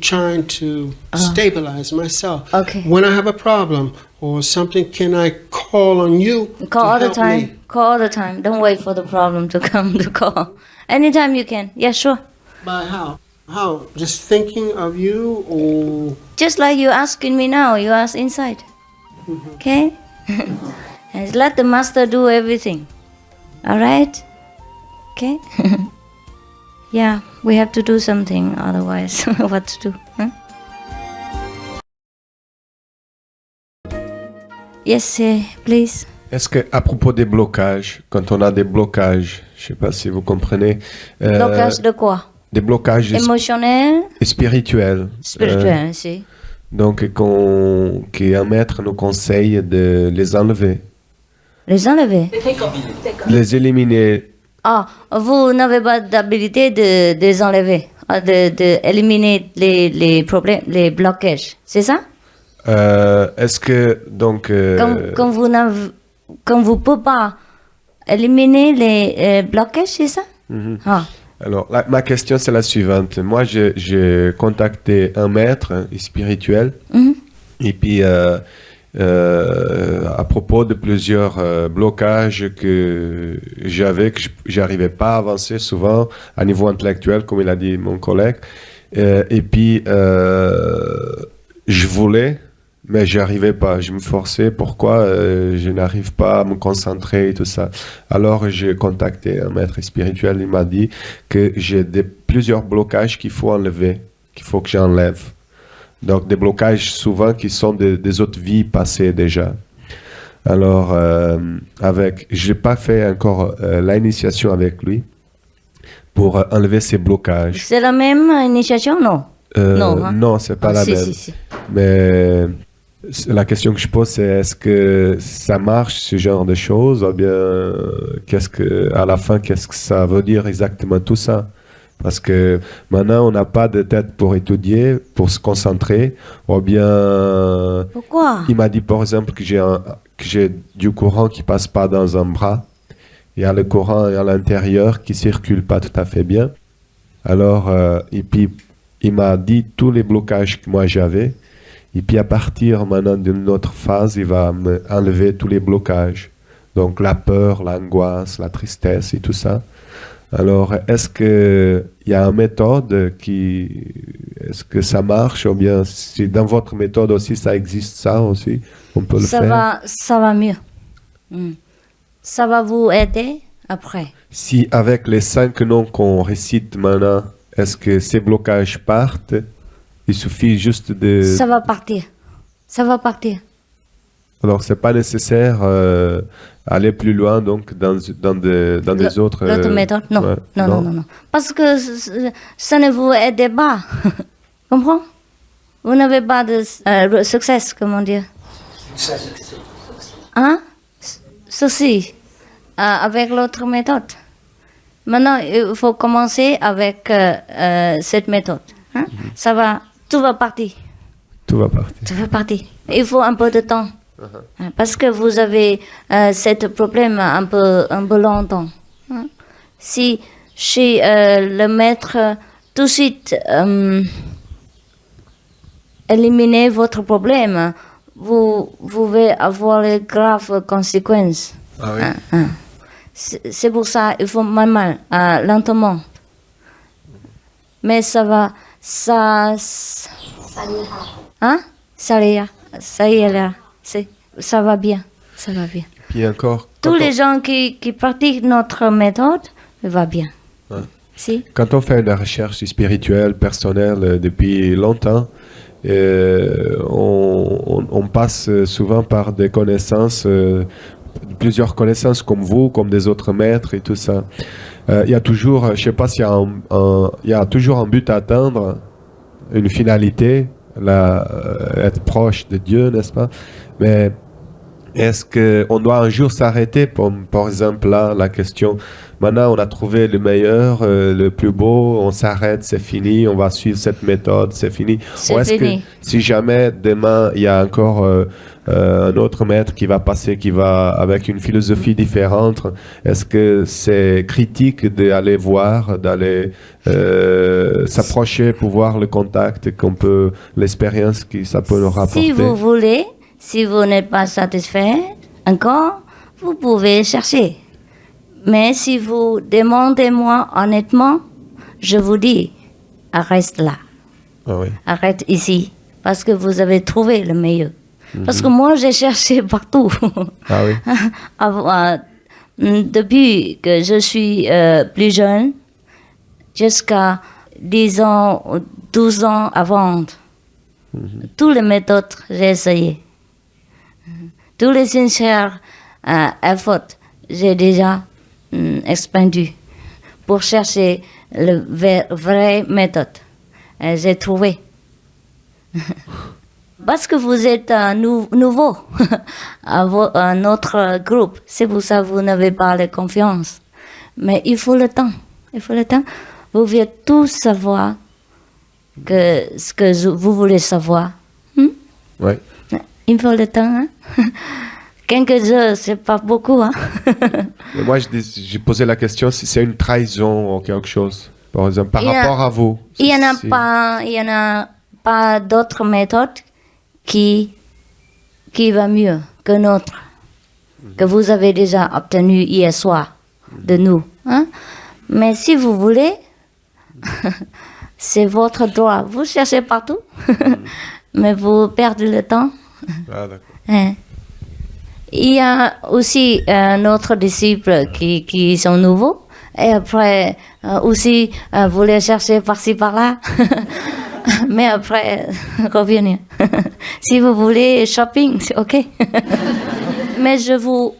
S13: trying to stabilize myself.
S1: Okay.
S13: When I have a problem or something, can I call on you
S1: Call
S13: to
S1: all the
S13: help
S1: time.
S13: me?
S1: Call all the time. Don't wait for the problem to come to call. Anytime you can. Yeah, sure.
S13: By how? How? Just thinking of you, or
S1: Just like you asking me now, you ask inside. Okay? And let the master do everything. All right? Okay? Yeah, we have to do something, otherwise, what to do? Huh? Yes, please.
S10: Est-ce que à propos des blocages, quand on a des blocages, je sais pas si vous comprenez,
S1: Blocage de quoi?
S10: des blocages
S1: Émotionnel,
S10: spirituels,
S1: spirituel, si.
S10: donc qu'un maître nous conseille de les enlever,
S1: Les enlever.
S10: les éliminer.
S1: Ah, vous n'avez pas d'habilité de les enlever, de éliminer les problèmes, les blocages, c'est ça?
S10: Est-ce que donc
S1: Quand vous ne pouvez pas éliminer les blocages, c'est ça? Ah.
S10: Alors, ma question, c'est la suivante. Moi, j'ai contacté un maître spirituel, et puis à propos de plusieurs blocages que j'avais, que j'arrivais pas à avancer souvent à niveau intellectuel, comme il a dit mon collègue, et puis je voulais, mais j'arrivais pas. Je me forçais. Pourquoi je n'arrive pas à me concentrer et tout ça. Alors j'ai contacté un maître spirituel. Il m'a dit que j'ai plusieurs blocages qu'il faut enlever, qu'il faut que j'enlève. Donc des blocages souvent qui sont des autres vies passées déjà. Alors je n'ai pas fait encore l'initiation avec lui pour enlever ces blocages.
S1: C'est la même initiation, non? Non, hein?
S10: Non, c'est pas la
S1: si,
S10: même.
S1: si.
S10: Mais la question que je pose, c'est est-ce que ça marche, ce genre de choses, ou bien à la fin, qu'est-ce que ça veut dire exactement tout ça? Parce que maintenant, on n'a pas de tête pour étudier, pour se concentrer, ou bien...
S1: Pourquoi?
S10: Il m'a dit, par exemple, que j'ai du courant qui passe pas dans un bras. Il y a le courant à l'intérieur qui circule pas tout à fait bien. Alors, et puis, il m'a dit tous les blocages que moi j'avais. Et puis à partir maintenant d'une autre phase, il va me enlever tous les blocages. Donc la peur, l'angoisse, la tristesse et tout ça. Alors est-ce qu'il y a une méthode est-ce que ça marche, ou bien si dans votre méthode aussi ça existe ça aussi, on peut le faire?
S1: Ça va mieux. Ça va vous aider après.
S10: Si avec les 5 noms qu'on récite maintenant, est-ce que ces blocages partent? Il suffit juste de...
S1: Ça va partir. Ça va partir.
S10: Alors, c'est pas nécessaire aller plus loin donc dans des autres...
S1: L'autre méthode, non.
S10: Ouais,
S1: non. Parce que ça ne vous aide pas. Comprends? Vous n'avez pas de succès, comment dire? Hein? Ceci, avec l'autre méthode. Maintenant, il faut commencer avec cette méthode. Hein? Ça va, tout va partir.
S10: Tout va partir.
S1: Tout va partir. Il faut un peu de temps. Parce que vous avez ce problème un peu longtemps. Hein? Si chez le maître, tout de suite, éliminer votre problème, vous pouvez avoir de graves conséquences.
S10: Ah oui.
S1: C'est pour ça il faut mal, lentement. Mais ça va, ça ira. Ça va bien, ça va bien.
S10: Puis encore,
S1: Tous les gens qui pratiquent notre méthode, va bien.
S10: Ouais.
S1: Si?
S10: Quand on fait une recherche spirituelle, personnelle depuis longtemps, on passe souvent par des connaissances plusieurs connaissances comme vous, comme des autres maîtres et tout ça. Il y a toujours, je sais pas s'il y a il y a toujours un but à atteindre, une finalité, être proche de Dieu, n'est-ce pas? Mais est-ce qu'on doit un jour s'arrêter, par exemple là, la question, maintenant on a trouvé le meilleur, le plus beau, on s'arrête, c'est fini, on va suivre cette méthode, c'est fini. Ou est-ce que si jamais demain il y a encore un autre maître qui va passer, qui va avec une philosophie différente, est-ce que c'est critique d'aller voir, d'aller s'approcher pour voir le contact qu'on peut, l'expérience que ça peut nous rapporter?
S1: Si vous voulez, si vous n'êtes pas satisfait encore, vous pouvez chercher. Mais si vous demandez moi honnêtement, je vous dis, arrête là.
S10: Ah oui.
S1: Arrête ici, parce que vous avez trouvé le meilleur. Parce que moi, j'ai cherché partout.
S10: Ah oui.
S1: Depuis que je suis plus jeune, jusqu'à 10 ans, 12 ans avant, toutes les méthodes, j'ai essayé. Tous les sincères efforts, j'ai déjà expandu pour chercher la vraie méthode. J'ai trouvé. Parce que vous êtes nouveau à notre groupe, c'est pour ça que vous n'avez pas la confiance. Mais il faut le temps. Il faut le temps. Vous devez tout savoir ce que vous voulez savoir.
S10: Oui.
S1: Il faut le temps. Hein? Quelques heures, c'est pas beaucoup. Hein?
S10: Mais moi, j'ai posé la question si c'est une trahison ou quelque chose, par exemple, par rapport à vous.
S1: Il y en a pas d'autres méthodes qui va mieux que notre, que vous avez déjà obtenu hier soir de nous. Hein? Mais si vous voulez, c'est votre droit. Vous cherchez partout, mais vous perdez le temps.
S10: Ah, d'accord.
S1: Hein? Il y a aussi notre disciple qui sont nouveaux. Et après, aussi, vous les cherchez par-ci, par-là. Mais après, revenez. Si vous voulez shopping, c'est OK. Mais je vous...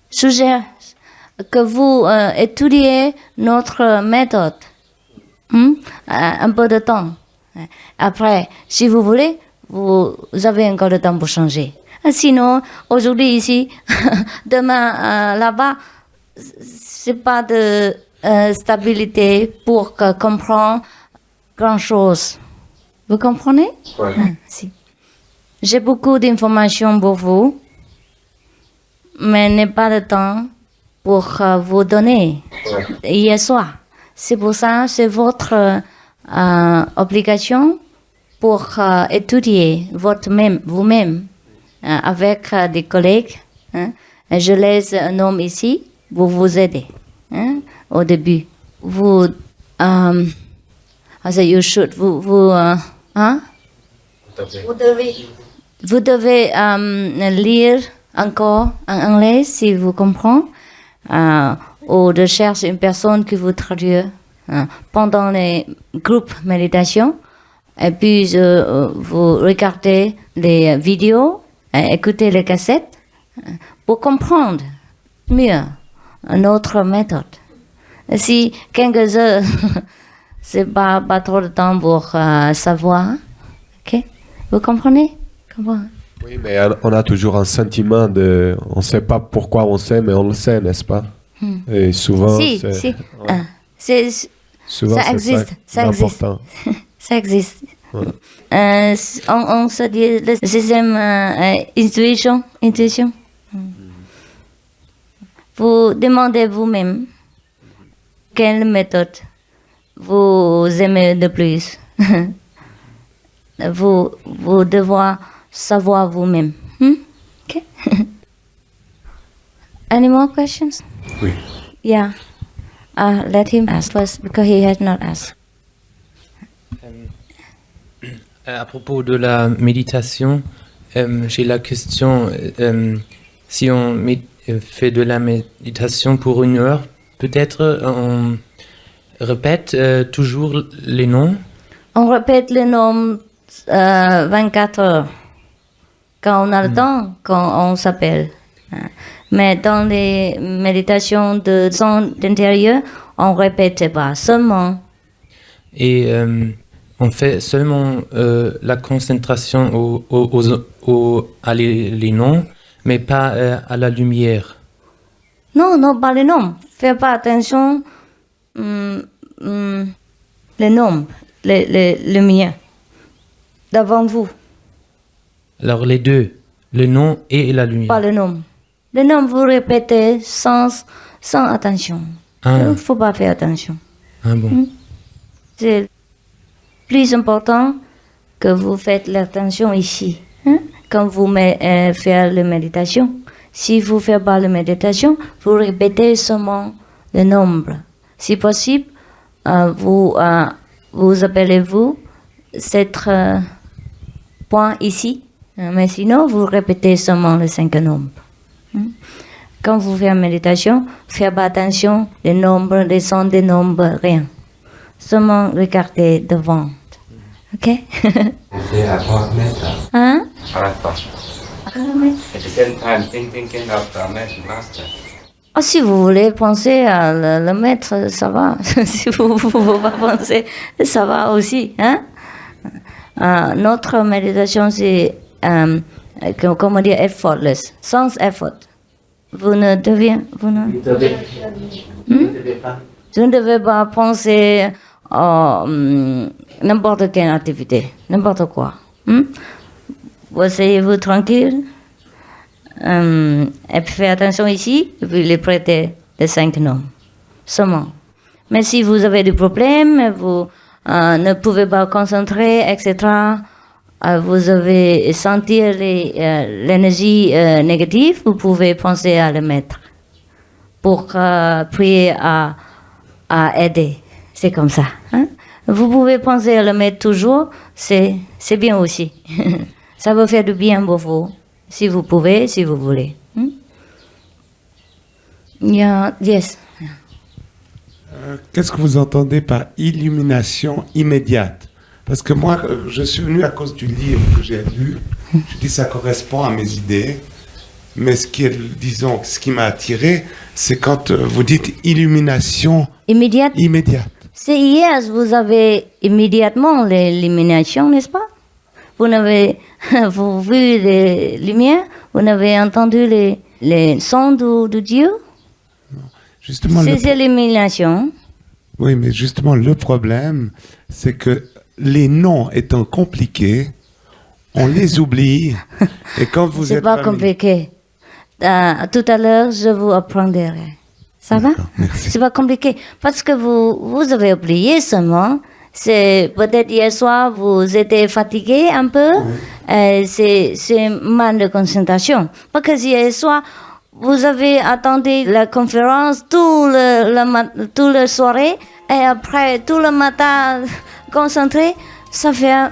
S1: suggère que vous étudiez notre méthode. Un peu de temps. Après, si vous voulez, vous avez encore le temps pour changer. Sinon, aujourd'hui ici, demain là-bas, c'est pas de stabilité pour comprendre grand-chose. Vous comprenez?
S10: Ouais.
S1: Si. J'ai beaucoup d'informations pour vous, mais n'ai pas de temps pour vous donner hier soir. C'est pour ça, c'est votre obligation pour étudier vous-même avec des collègues. Hein. Je laisse un homme ici pour vous aider. Hein, au début, vous devez lire encore en anglais si vous comprenez, ou de chercher une personne qui vous traduit pendant les groupes méditation. Et puis vous regardez les vidéos, écoutez les cassettes pour comprendre mieux notre méthode. Si quelques heures, c'est pas trop de temps pour savoir. Ok? Vous comprenez?
S10: Oui, mais on a toujours un sentiment de... On ne sait pas pourquoi on sait, mais on le sait, n'est-ce pas? Et souvent, souvent,
S1: ça existe. Ça existe. Ça existe.
S10: Ouais.
S1: On se dit le système intuition. Vous demandez vous-même quelle méthode vous aimez le plus. vous devez savoir vous-même. Okay. Any more questions?
S10: Oui.
S1: Yeah. Let him ask first because he has not asked.
S14: À propos de la méditation, j'ai la question, si on fait de la méditation pour 1 heure, peut-être on répète toujours les noms?
S1: On répète les noms 24 heures. Quand on a le temps, quand on s'appelle. Mais dans les méditations de son intérieur, on ne répète pas seulement.
S14: Et on fait seulement la concentration à les noms, mais pas à la lumière.
S1: Non, pas les noms. Faites pas attention les noms, les lumières, devant vous.
S14: Alors les deux, le nom et la lumière.
S1: Pas le nom. Le nom, vous répétez sans attention. Il ne faut pas faire attention.
S14: Ah bon.
S1: C'est plus important que vous faites l'attention ici. Quand vous faites la méditation. Si vous ne faites pas la méditation, vous répétez seulement le nombre. Si possible, vous appelez-vous cet point ici. Mais sinon, vous répétez seulement les 5 nombres. Quand vous faites la méditation, faites pas attention les nombres, les sons des nombres, rien. Seulement regardez devant. Ok? Hein?
S2: At the same time, thinking of the master.
S1: Oh, si vous voulez penser à le maître, ça va. Si vous ne pouvez pas penser, ça va aussi. Hein? Notre méditation, c'est, comment dire, effortless, sans effort. Vous ne devez pas penser à n'importe quelle activité, n'importe quoi. Vous asseyez-vous tranquille, et puis faites attention ici, et puis les prêtez les 5 noms, seulement. Mais si vous avez des problèmes, vous ne pouvez pas concentrer, etc., vous avez senti l'énergie négative, vous pouvez penser à le maître pour prier à aider. C'est comme ça. Hein? Vous pouvez penser à le maître toujours, c'est bien aussi. Ça va faire du bien pour vous, si vous pouvez, si vous voulez. Yes.
S7: Qu'est-ce que vous entendez par illumination immédiate? Parce que moi, je suis venu à cause du livre que j'ai lu. Je dis ça correspond à mes idées. Mais ce qui m'a attiré, c'est quand vous dites illumination immédiate.
S1: C'est hier, vous avez immédiatement l'illumination, n'est-ce pas? Vous avez vu les lumières, vous avez entendu les sons de Dieu. C'est l'illumination.
S7: Oui, mais justement, le problème, c'est que les noms étant compliqués, on les oublie. Et quand vous êtes...
S1: C'est pas compliqué. Tout à l'heure, je vous apprendrai. Ça va? C'est pas compliqué. Parce que vous avez oublié seulement. C'est peut-être hier soir, vous étiez fatigué un peu. C'est manque de concentration. Parce que hier soir, vous avez attendu la conférence toute la soirée. Et après, tout le matin, concentré, ça fait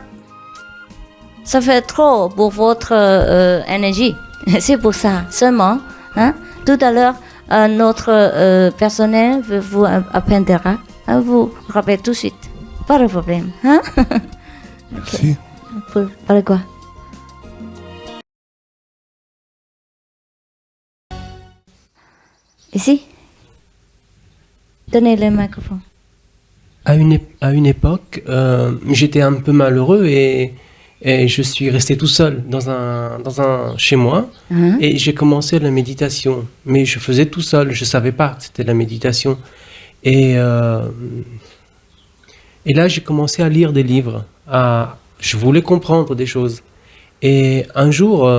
S1: trop pour votre énergie. C'est pour ça seulement. Hein? Tout à l'heure, notre personnel vous apprendra. Vous rappelez tout de suite. Pas de problème. Hein?
S7: Merci.
S1: Par quoi? Ici? Donnez le microphone.
S15: À une époque, j'étais un peu malheureux et je suis resté tout seul chez moi et j'ai commencé la méditation. Mais je faisais tout seul, je ne savais pas que c'était la méditation. Et là, j'ai commencé à lire des livres. Je voulais comprendre des choses. Et un jour,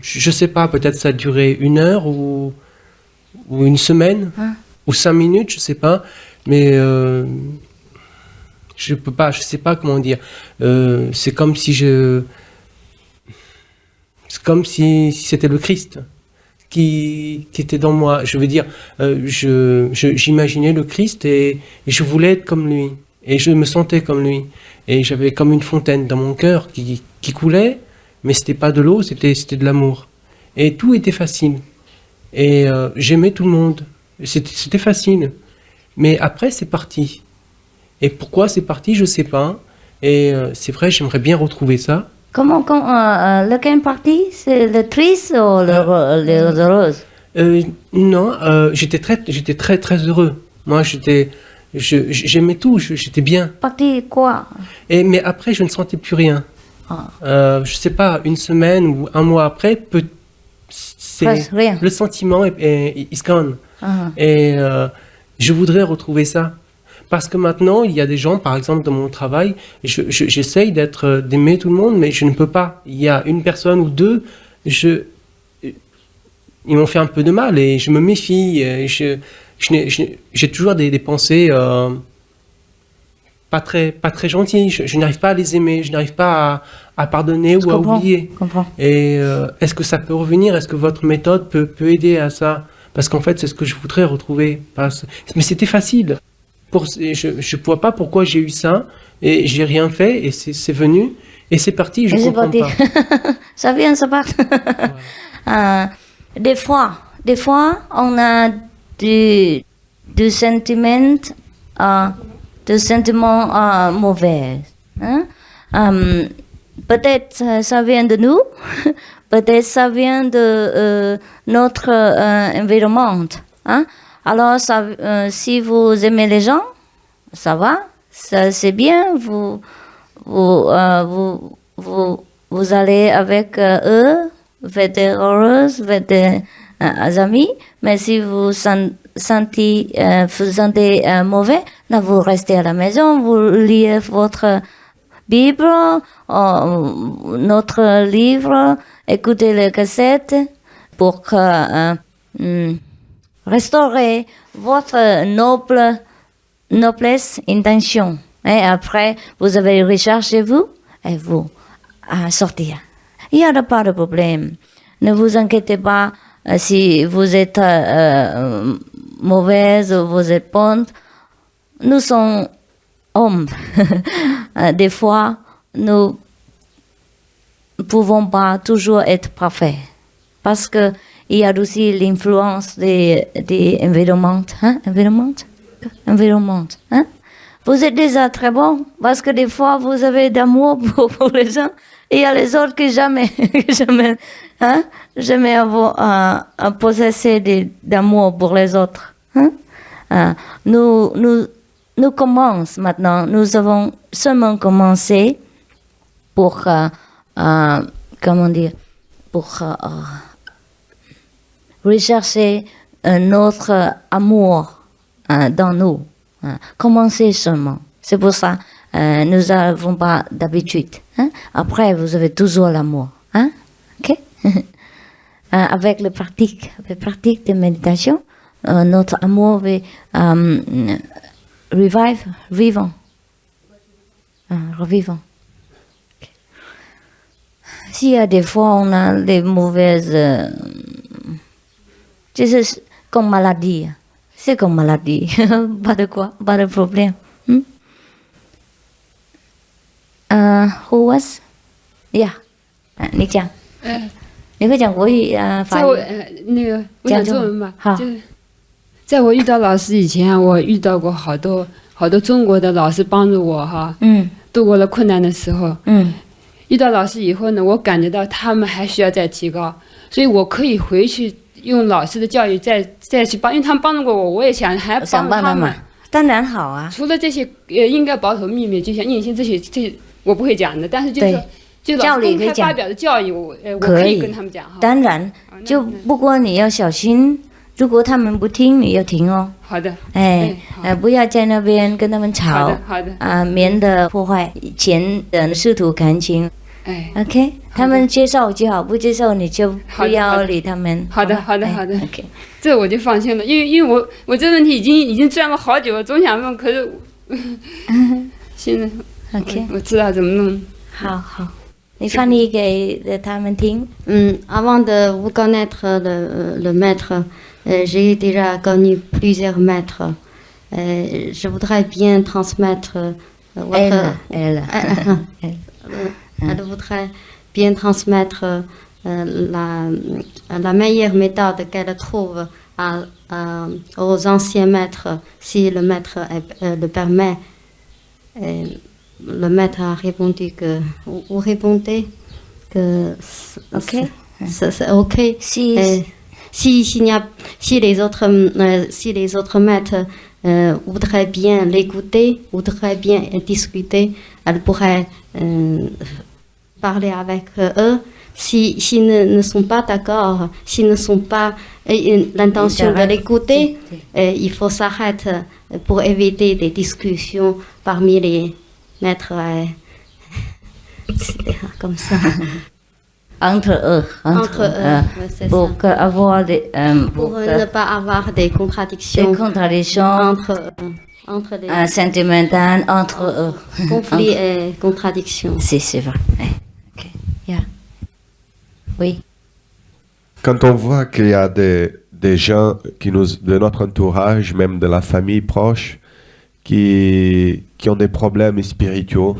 S15: je ne sais pas, peut-être ça a duré 1 heure ou 1 semaine ou 5 minutes, je ne sais pas. Mais je ne sais pas comment dire. C'est comme si c'était le Christ qui était dans moi. Je veux dire, j'imaginais le Christ et je voulais être comme lui. Et je me sentais comme lui. Et j'avais comme une fontaine dans mon cœur qui coulait, mais c'était pas de l'eau, c'était de l'amour. Et tout était facile. Et j'aimais tout le monde. C'était facile. Mais après, c'est parti. Et pourquoi c'est parti, je ne sais pas. Et c'est vrai, j'aimerais bien retrouver ça.
S1: Lequel parti? C'est le triste ou le heureuse?
S15: Non, j'étais très très heureux. Moi, j'aimais tout, j'étais bien.
S1: Parti quoi?
S15: Mais après, je ne sentais plus rien. Je sais pas, une semaine ou un mois après, le sentiment is gone. Et je voudrais retrouver ça. Parce que maintenant, il y a des gens, par exemple, dans mon travail, j'essaye d'aimer tout le monde, mais je ne peux pas. Il y a une personne ou deux, ils m'ont fait un peu de mal et je me méfie. J'ai toujours des pensées pas très gentilles. Je n'arrive pas à les aimer, je n'arrive pas à pardonner ou à oublier. Et est-ce que ça peut revenir? Est-ce que votre méthode peut aider à ça? Parce qu'en fait, c'est ce que je voudrais retrouver. Mais c'était facile. Je ne vois pas pourquoi j'ai eu ça et j'ai rien fait et c'est venu et c'est parti. Je comprends pas.
S1: Ça vient, ça part. Des fois, on a du sentiment mauvais. Hein? Peut-être ça vient de nous, peut-être ça vient de notre environnement. Hein? Alors, si vous aimez les gens, ça va, c'est bien, vous allez avec eux, vous êtes heureuse, vous êtes amis, mais si vous sentez mauvais, là, vous restez à la maison, vous lisez votre Bible, notre livre, écoutez les cassettes pour restaurer votre noblesse intention. Et après, vous avez recherché vous et vous sortir. Il n'y a pas de problème. Ne vous inquiétez pas si vous êtes mauvaise ou vous êtes bonne. Nous sommes hommes. Des fois, nous ne pouvons pas toujours être parfaits. Parce que il y a aussi l'influence des environnements. Hein? Environnement. Hein? Vous êtes déjà très bon parce que des fois vous avez d'amour pour les gens et il y a les autres qui jamais avoir possessé d'amour pour les autres. Hein? Nous commençons maintenant. Nous avons seulement commencé pour rechercher notre amour dans nous. Commencez seulement. C'est pour ça nous n'avons pas d'habitude. Hein? Après, vous avez toujours l'amour. Hein? Okay? Avec la pratique de méditation, notre amour va revivant. Revivant. Okay. S'il y a des fois on a des mauvaises... c'est comme maladie. C'est comme maladie. Pas de quoi, pas de problème. Who was? Yeah. 你讲。你会讲国语法语？
S16: 我讲中文吧。好。就是在我遇到老师以前，我遇到过好多中国的老师帮助我哈。度过了困难的时候。遇到老师以后呢，我感觉到他们还需要再提高，所以我可以回去用老师的教育再去帮，因为他们帮助过我，我也想还要帮他们。
S1: 当然好啊。
S16: 除了这些应该保守秘密，就像印心这些我不会讲的，但是就是说。就老师公开发表的教育，我可以跟他们讲哈。
S1: 当然，就不过你要小心，如果他们不听，你要停哦。
S16: 好的。
S1: 不要在那边跟他们吵。
S16: 好的。
S1: 免得破坏前的师徒感情。OK， 他们接受就好，不接受你就不要理他们。
S16: 好的。OK， 这我就放心了，因为我这问题已经钻了好久了，总想问，可是现在
S1: OK，
S16: 我知道怎么弄。
S1: 好。
S12: Avant de vous connaître le maître, j'ai déjà connu plusieurs maîtres. Je voudrais bien transmettre
S1: Elle
S12: voudrait bien transmettre la meilleure méthode qu'elle trouve aux anciens maîtres, si le maître le permet. le maître a répondu que vous répondez que c'est ok. Si les autres maîtres voudraient bien l'écouter, voudraient bien discuter, elle pourrait parler avec eux. S'ils ne sont pas d'accord, s'ils ne sont pas l'intention de l'écouter, il faut s'arrêter pour éviter des discussions parmi les maîtres. Comme ça.
S1: Entre eux. Pour
S12: ne pas avoir des contradictions. Entre les
S1: sentimentales entre eux.
S12: Conflits et contradictions.
S1: C'est vrai. Okay. Yeah. Oui.
S10: Quand on voit qu'il y a des gens de notre entourage, même de la famille proche, qui ont des problèmes spirituels,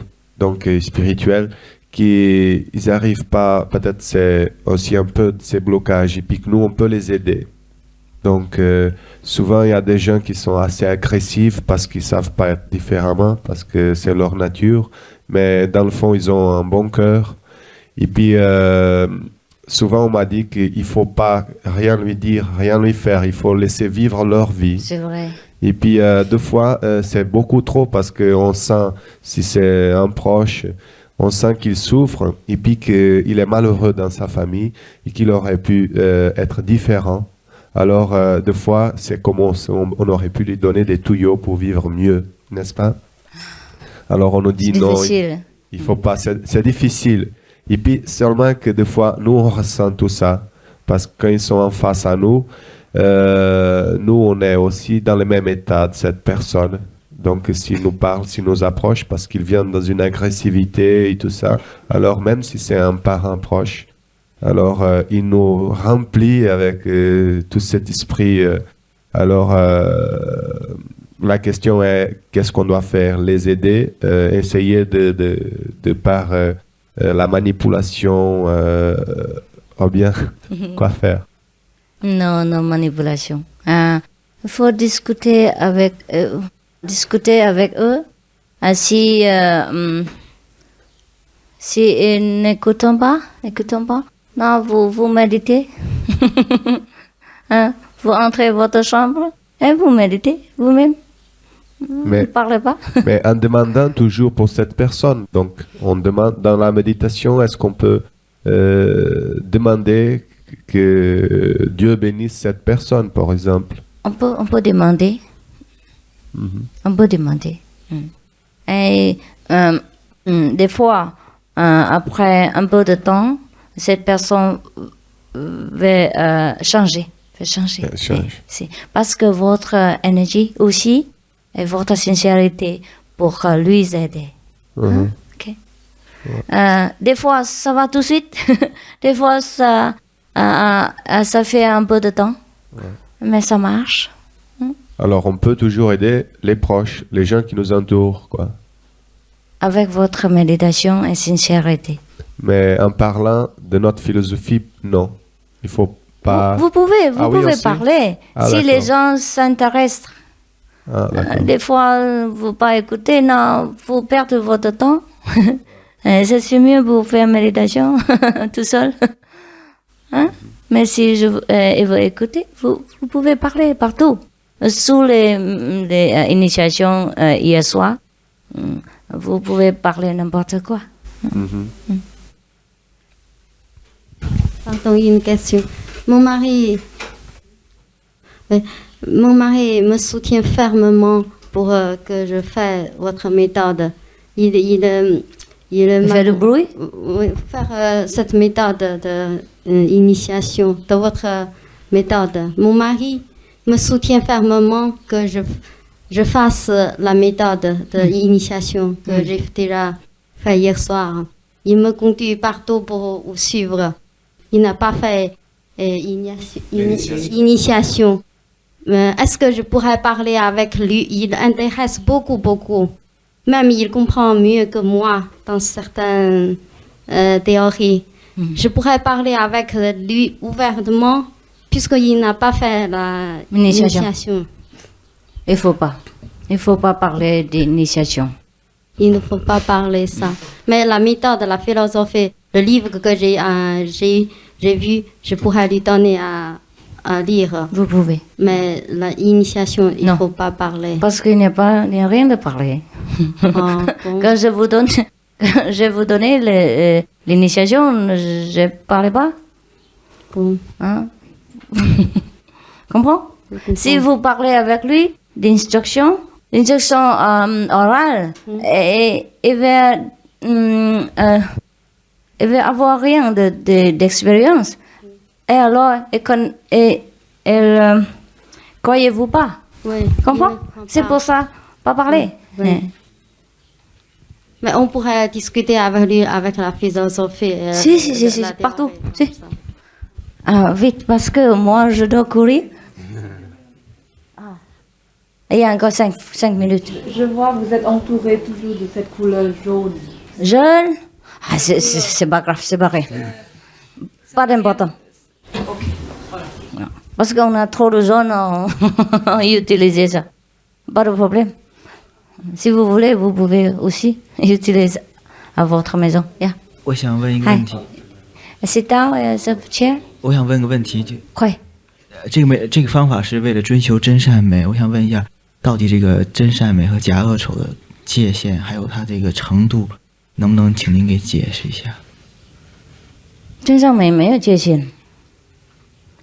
S10: ils n'arrivent pas, peut-être c'est aussi un peu de ces blocages, et puis que nous, on peut les aider. Donc, souvent, il y a des gens qui sont assez agressifs parce qu'ils ne savent pas être différemment, parce que c'est leur nature, mais dans le fond, ils ont un bon cœur. Et puis, souvent, on m'a dit qu'il ne faut pas rien lui dire, rien lui faire, il faut laisser vivre leur vie.
S1: C'est vrai.
S10: Et puis, deux fois, c'est beaucoup trop parce qu'on sent, si c'est un proche, on sent qu'il souffre et puis qu'il est malheureux dans sa famille et qu'il aurait pu être différent. Alors, deux fois, c'est comme on aurait pu lui donner des tuyaux pour vivre mieux, n'est-ce pas? Alors, on nous dit non, il faut pas, c'est difficile. Et puis, seulement que des fois, nous, on ressent tout ça. Parce que quand ils sont en face à nous, nous, on est aussi dans le même état de cette personne. Donc, s'ils nous parlent, s'ils nous approchent, parce qu'ils viennent dans une agressivité et tout ça, alors même si c'est un parent proche, alors il nous remplit avec tout cet esprit. Alors, la question est, qu'est-ce qu'on doit faire? Les aider, essayer de par la manipulation, ou bien quoi faire?
S1: Non, manipulation. Il faut discuter avec eux. Si ils n'écoutent pas, non, vous méditez. Vous entrez dans votre chambre et vous méditez vous-même.
S10: Mais,
S1: ne parlez pas.
S10: Mais en demandant toujours pour cette personne. Donc, on demande dans la méditation, est-ce qu'on peut demander que Dieu bénisse cette personne, par exemple?
S1: On peut demander. On peut demander. Et des fois, après un peu de temps, cette personne va changer. Parce que votre énergie aussi et votre sincérité pour lui aider. Okay. Des fois, ça va tout de suite. Des fois, ça fait un peu de temps. Mais ça marche.
S10: Alors, on peut toujours aider les proches, les gens qui nous entourent, quoi.
S1: Avec votre méditation et sincérité.
S10: Mais en parlant de notre philosophie, non. Il faut pas...
S1: Vous pouvez parler. Si les gens s'intéressent. Des fois, vous pas écouter, non, vous perdez votre temps. C'est mieux pour faire méditation tout seul. Mais si il veut écouter, vous pouvez parler partout. Sous les initiations hier soir, vous pouvez parler n'importe quoi.
S12: Pardon, une question. Mon mari me soutient fermement pour que je fasse votre méthode. Il
S1: fait du bruit?
S12: Oui, faire cette méthode d'initiation, de votre méthode. Mon mari me soutient fermement que je fasse la méthode d'initiation que j'ai déjà fait hier soir. Il me conduit partout pour vous suivre. Il n'a pas fait initiation. Est-ce que je pourrais parler avec lui? Il intéresse beaucoup. Même il comprend mieux que moi dans certaines théories. Je pourrais parler avec lui ouvertement puisqu'il n'a pas fait l'initiation.
S1: Il faut pas parler d'initiation.
S12: il ne faut pas parler ça. Mais la méthode, la philosophie, le livre que j'ai vu, je pourrais lui donner à lire.
S1: Vous pouvez.
S12: Mais l'initiation, il ne faut pas parler.
S1: Parce qu'il n'y a rien de parler.
S12: Bon.
S1: Quand je vous donnais l'initiation, je ne parlais pas.
S12: Bon.
S1: Hein? Comprends? Si vous parlez avec lui l'instruction orale, il va avoir rien d'expérience. Et alors, croyez-vous pas?
S12: Oui.
S1: Comprends? C'est pour ça, pas parler.
S12: Oui. Mais on pourrait discuter avec lui, avec la philosophie.
S1: Si, partout. Si. Vite, parce que moi, je dois courir. Il y a encore 5 minutes.
S16: Je vois que vous êtes entouré toujours de cette couleur jaune.
S1: Jaune? C'est pas grave, c'est pareil. Pas d'important. Parce qu'on a trop de jaune, on utilise ça. Pas de problème. Si vous voulez, vous pouvez aussi utiliser à votre maison. Yeah.
S11: 我想问一个问题。
S1: Sit down, chair.
S11: 我想问个问题，
S1: 快。
S11: 这个方法是为了追求真善美。我想问一下，到底这个真善美和假恶丑的界限，还有它这个程度，能不能请您给解释一下？
S1: 真善美没有界限，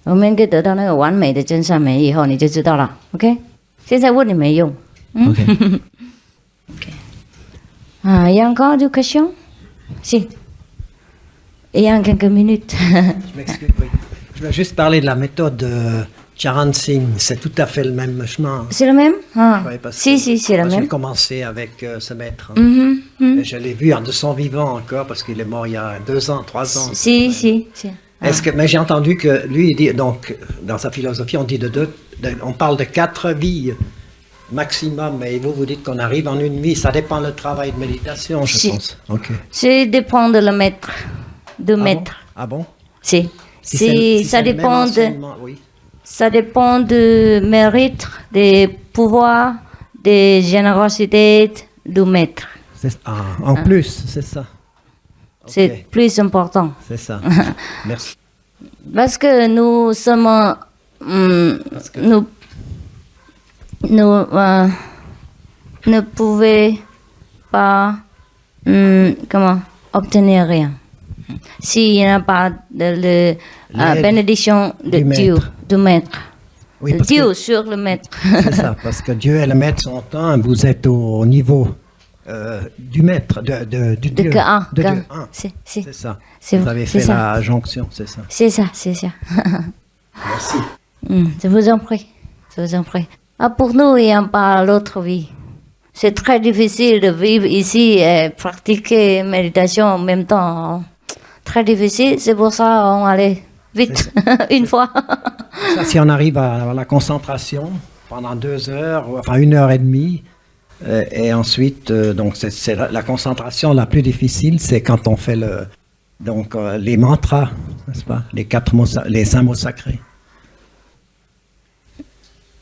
S1: 我们可以得到那个完美的真善美以后，你就知道了。OK？ 现在问你没用。
S11: OK。
S1: Il y a encore des questions? Si. Il y a quelques minutes.
S17: Je m'excuse, oui. Je vais juste parler de la méthode Charan Singh. C'est tout à fait le même chemin.
S1: C'est le même?
S17: Oui,
S1: si, c'est le même.
S17: J'ai commencé avec ce maître. Et je l'ai vu de son vivant encore parce qu'il est mort il y a 2 ans, 3 ans.
S1: Si.
S17: Mais j'ai entendu que lui, il dit, donc, dans sa philosophie, on dit on parle de 4 vies maximum, et vous dites qu'on arrive en une vie. Ça dépend du travail de méditation, je pense. Okay.
S1: Ça dépend de le maître.
S17: Ah bon?
S1: Si ça dépend
S17: oui.
S1: Ça dépend du mérite, des pouvoirs, des générosités du maître.
S17: En plus, c'est ça.
S1: C'est plus important.
S17: C'est ça. Merci.
S1: Parce que nous sommes... Nous ne pouvons pas obtenir rien. S'il n'y a pas de bénédiction de Dieu, du maître.
S17: Oui,
S1: Dieu sur le maître.
S17: C'est ça, parce que Dieu et le maître sont un, vous êtes au niveau du maître, du Dieu.
S1: De Dieu.
S17: C'est ça.
S1: Vous
S17: avez fait la jonction, c'est ça.
S1: C'est ça.
S17: Merci.
S1: Je vous en prie. Pour nous, il n'y a pas l'autre vie. C'est très difficile de vivre ici et pratiquer méditation en même temps. Très difficile, c'est pour ça qu'on allait vite, une fois.
S17: Ça, si on arrive à la concentration pendant 2 heures, enfin 1h30, et ensuite, donc c'est la concentration la plus difficile, c'est quand on fait les mantras, n'est-ce pas, les 5 mots sacrés.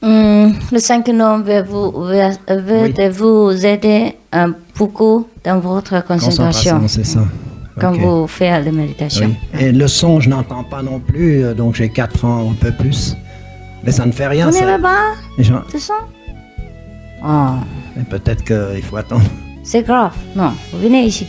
S1: Le 5 noms va vous aider beaucoup dans votre concentration.
S17: C'est ça.
S1: Quand vous faites la méditation.
S17: Oui. Et le son, je n'entends pas non plus, donc j'ai 4 ans, un peu plus. Mais ça ne fait rien.
S1: Vous n'aimez pas le son?
S17: Mais peut-être qu'il faut attendre.
S1: C'est grave. Non, vous venez ici.